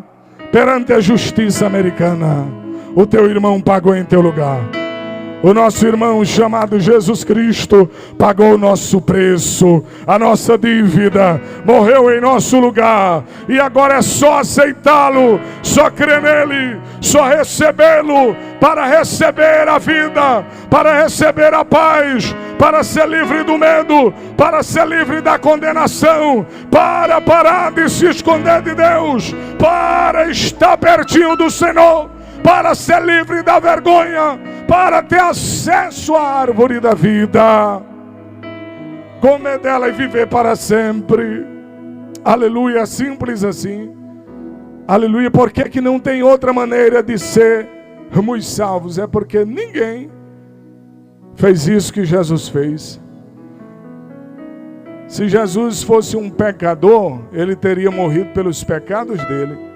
Speaker 1: perante a justiça americana. O teu irmão pagou em teu lugar. O nosso irmão chamado Jesus Cristo pagou o nosso preço, a nossa dívida, morreu em nosso lugar. E agora é só aceitá-lo, só crer nele, só recebê-lo, para receber a vida, para receber a paz, para ser livre do medo, para ser livre da condenação, para parar de se esconder de Deus, para estar pertinho do Senhor, para ser livre da vergonha, para ter acesso à árvore da vida, comer dela e viver para sempre. Aleluia, simples assim. Aleluia. Por que não tem outra maneira de sermos salvos? É porque ninguém fez isso que Jesus fez. Se Jesus fosse um pecador, ele teria morrido pelos pecados dele.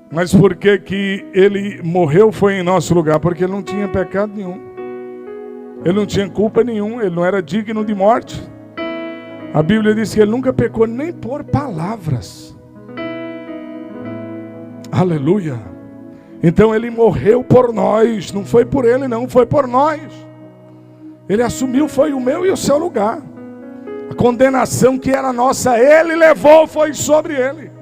Speaker 1: Mas por que ele morreu foi em nosso lugar? Porque ele não tinha pecado nenhum. Ele não tinha culpa nenhuma. Ele não era digno de morte. A Bíblia diz que ele nunca pecou nem por palavras. Aleluia. Então ele morreu por nós. Não foi por ele não, foi por nós. Ele assumiu, foi o meu e o seu lugar. A condenação que era nossa, ele levou, foi sobre ele.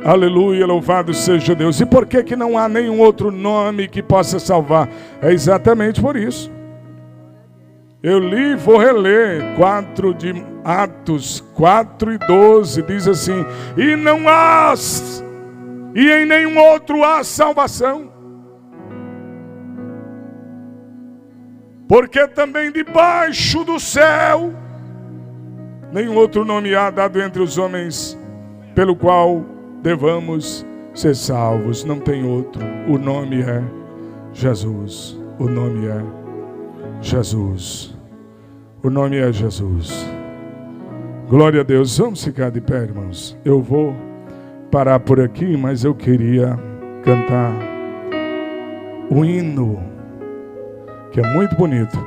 Speaker 1: Aleluia, louvado seja Deus. E por que não há nenhum outro nome que possa salvar? É exatamente por isso. Eu li e vou reler 4 de Atos 4:12, diz assim: e não há, e em nenhum outro há salvação, porque também debaixo do céu nenhum outro nome há dado entre os homens pelo qual devamos ser salvos. Não tem outro. O nome é Jesus. O nome é Jesus. O nome é Jesus. Glória a Deus. Vamos ficar de pé, irmãos. Eu vou parar por aqui, mas eu queria cantar um hino que é muito bonito.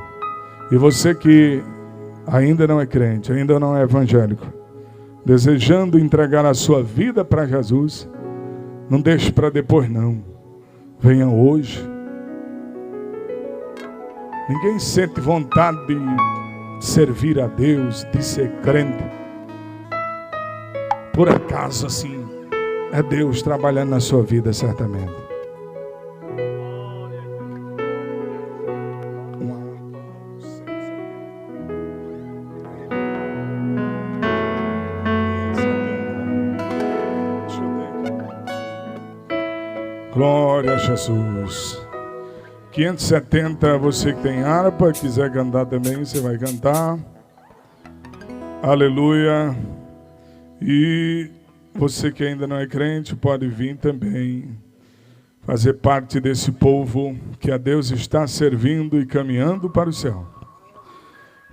Speaker 1: E você que ainda não é crente, ainda não é evangélico, desejando entregar a sua vida para Jesus, não deixe para depois não. Venha hoje. Ninguém sente vontade de servir a Deus, de ser crente por acaso assim. É Deus trabalhando na sua vida, certamente. Glória a Jesus. 570, você que tem harpa, quiser cantar também, você vai cantar. Aleluia. E você que ainda não é crente, pode vir também fazer parte desse povo que a Deus está servindo e caminhando para o céu.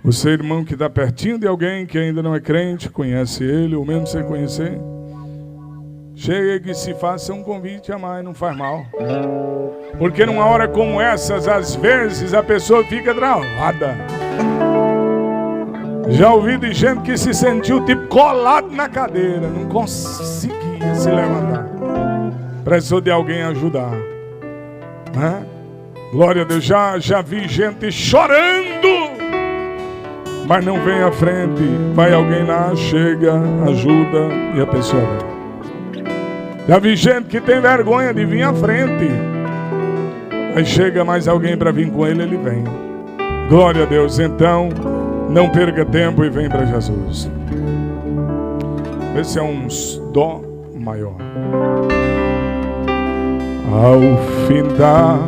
Speaker 1: Você, irmão, que está pertinho de alguém que ainda não é crente, conhece ele, ou mesmo sem conhecer, chegue e se faça um convite a mais, não faz mal. Porque numa hora como essas, às vezes a pessoa fica travada. Já ouvi de gente que se sentiu tipo colado na cadeira, não conseguia se levantar. Precisou de alguém ajudar, né? Glória a Deus. Já vi gente chorando, mas não vem à frente. Vai alguém lá, chega, ajuda e a pessoa vem. Já vi gente que tem vergonha de vir à frente. Aí chega mais alguém para vir com ele, ele vem. Glória a Deus. Então, não perca tempo e vem para Jesus. Esse é um dó maior. Ao findar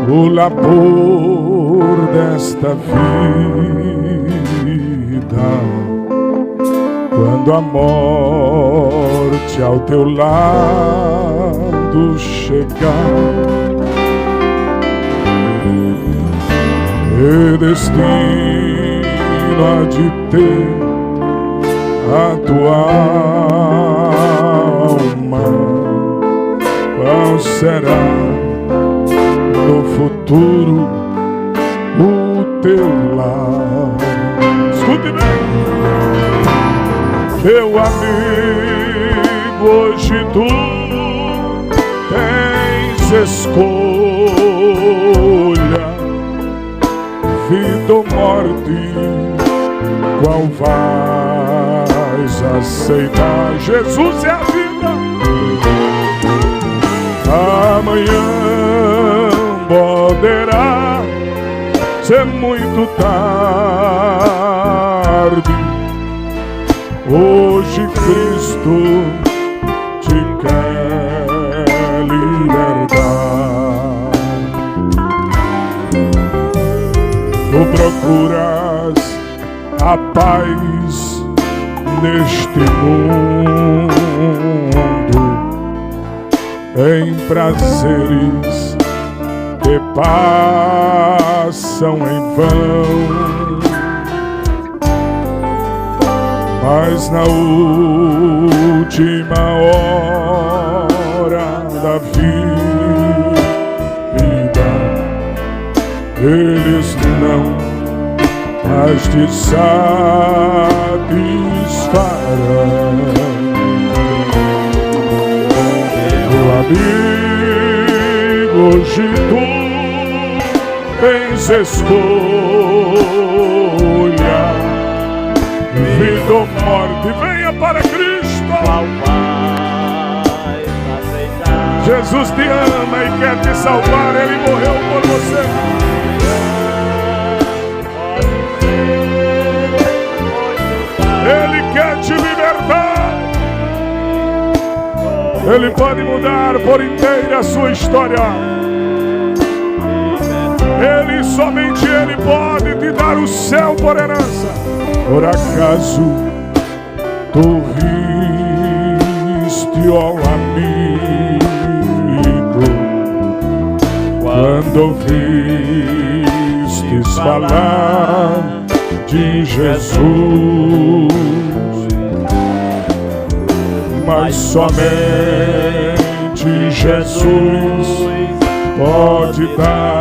Speaker 1: o labor desta vida, quando a morte ao teu lado chegar, e destino há de ter a tua alma, qual será no futuro o teu lar? Escute bem, meu amigo, hoje tu tens escolha, vida ou morte, qual vais aceitar? Jesus é a vida. Amanhã poderá ser muito tarde. Hoje Cristo te quer libertar. Tu procuras a paz neste mundo, em prazeres que passam em vão, mas na última hora da vida eles não as te satisfarão. Meu amigo, hoje tu tens escolha, vida ou morte, venha para Cristo. Jesus te ama e quer te salvar. Ele morreu por você. Ele quer te libertar. Ele pode mudar por inteira a sua história. Somente Ele pode te dar o céu por herança. Por acaso tu viste, ó amigo, quando vistes falar de Jesus, mas somente Jesus pode dar-te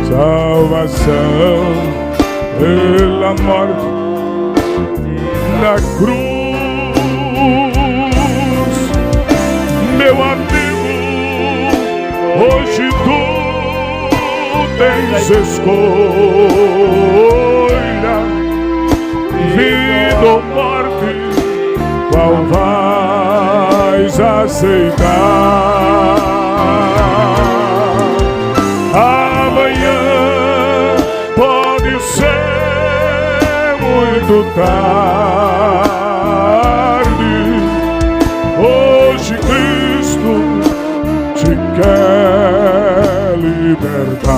Speaker 1: salvação pela morte na cruz. Meu amigo, hoje tu tens escolha, vida ou morte, qual vais aceitar? Amanhã pode ser muito tarde. Hoje Cristo te quer libertar.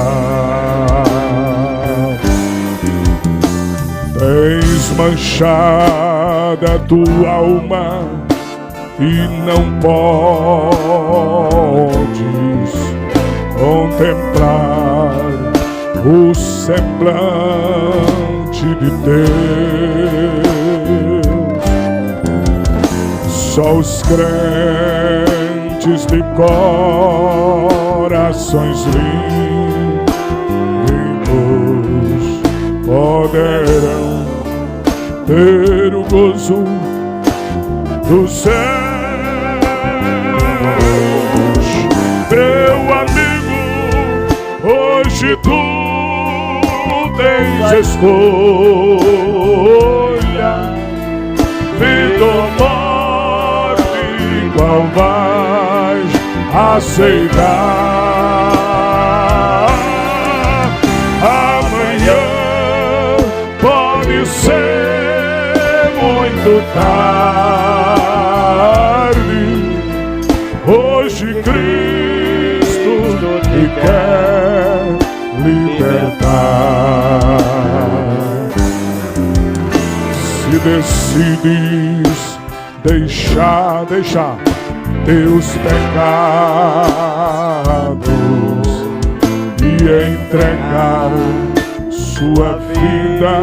Speaker 1: Tens manchada tua alma e não podes contemplar o semblante de Deus. Só os crentes de corações limpos poderão ter o gozo dos céus. Meu amigo, hoje tu tens escolha, vida ou morte, qual vais aceitar? Amanhã pode ser muito tarde. Hoje Cristo te quer libertar. Se decides deixar teus pecados e entregar sua vida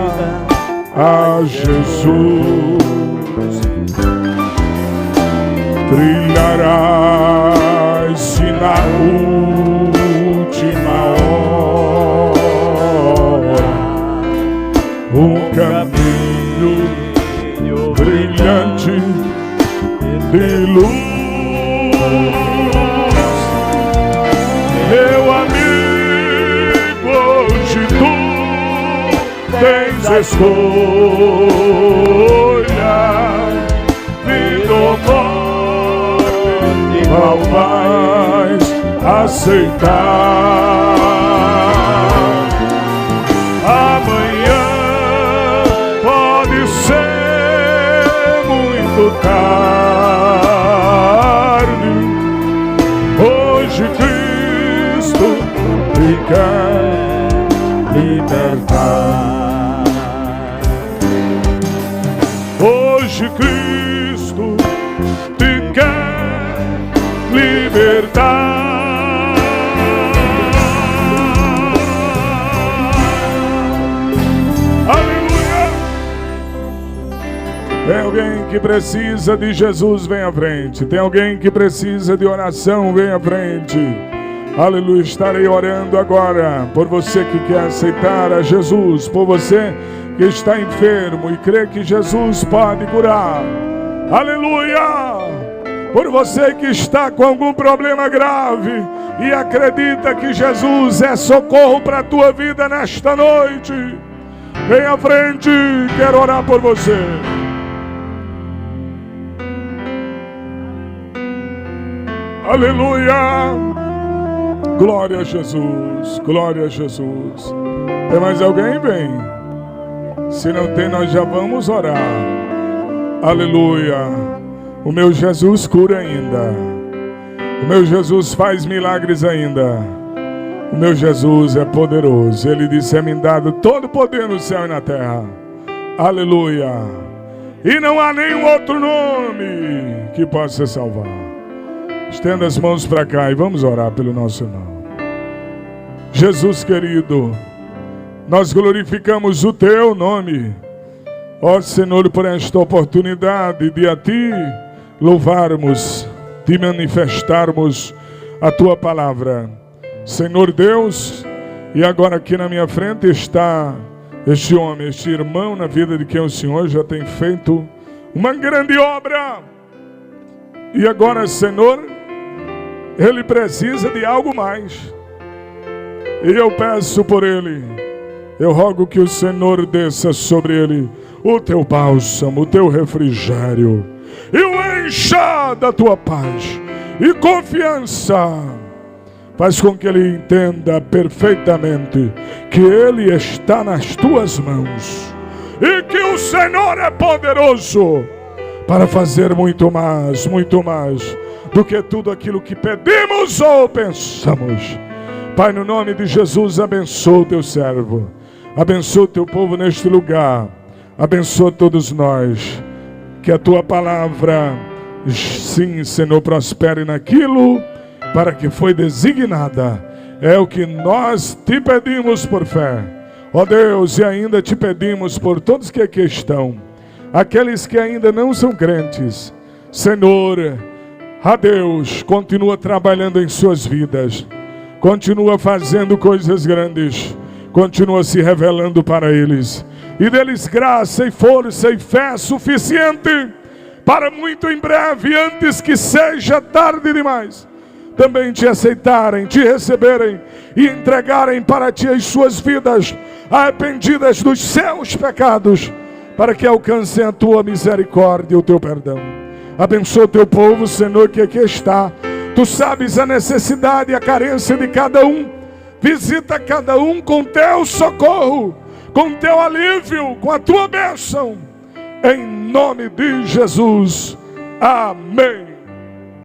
Speaker 1: a Jesus, trilharás se na última hora um caminho brilhante de luz. Meu amigo, hoje tu tens escolha, vida ou morte, qual vais aceitar? Amanhã pode ser muito tarde. Hoje Cristo te quer libertar. Hoje Cristo te quer libertar. Aleluia! Tem alguém que precisa de Jesus, vem à frente. Tem alguém que precisa de oração, vem à frente. Aleluia, estarei orando agora por você que quer aceitar a Jesus, por você que está enfermo e crê que Jesus pode curar. Aleluia! Por você que está com algum problema grave e acredita que Jesus é socorro para a tua vida nesta noite, vem à frente, quero orar por você. Aleluia. Glória a Jesus. Glória a Jesus. Tem mais alguém? Vem. Se não tem, nós já vamos orar. Aleluia. O meu Jesus cura ainda. O meu Jesus faz milagres ainda. O meu Jesus é poderoso. Ele disse: é-me dado todo o poder no céu e na terra. Aleluia. E não há nenhum outro nome que possa salvar. Estenda as mãos para cá e vamos orar pelo nosso irmão. Jesus querido, nós glorificamos o teu nome, ó Senhor, por esta oportunidade de a ti louvarmos, de manifestarmos a tua palavra. Senhor Deus, e agora aqui na minha frente está este homem, este irmão, na vida de quem o Senhor já tem feito uma grande obra. E agora, Senhor, ele precisa de algo mais. E eu peço por ele, eu rogo que o Senhor desça sobre ele o teu bálsamo, o teu refrigério, e o encha da tua paz e confiança. Faz com que ele entenda perfeitamente que ele está nas tuas mãos e que o Senhor é poderoso para fazer muito mais do que tudo aquilo que pedimos ou pensamos. Pai, no nome de Jesus, abençoa o teu servo, abençoa o teu povo neste lugar, abençoa todos nós, que a tua palavra, sim, Senhor, prospere naquilo para que foi designada. É o que nós te pedimos por fé, ó Deus, e ainda te pedimos por todos que aqui estão, aqueles que ainda não são crentes. Senhor, a Deus, continua trabalhando em suas vidas, continua fazendo coisas grandes, continua se revelando para eles, e deles graça e força e fé suficiente para muito em breve, antes que seja tarde demais, também te aceitarem, te receberem e entregarem para ti as suas vidas arrependidas dos seus pecados, para que alcancem a tua misericórdia e o teu perdão. Abençoa o teu povo, Senhor, que aqui está. Tu sabes a necessidade e a carência de cada um. Visita cada um com teu socorro, com teu alívio, com a tua bênção. Em nome de Jesus. Amém.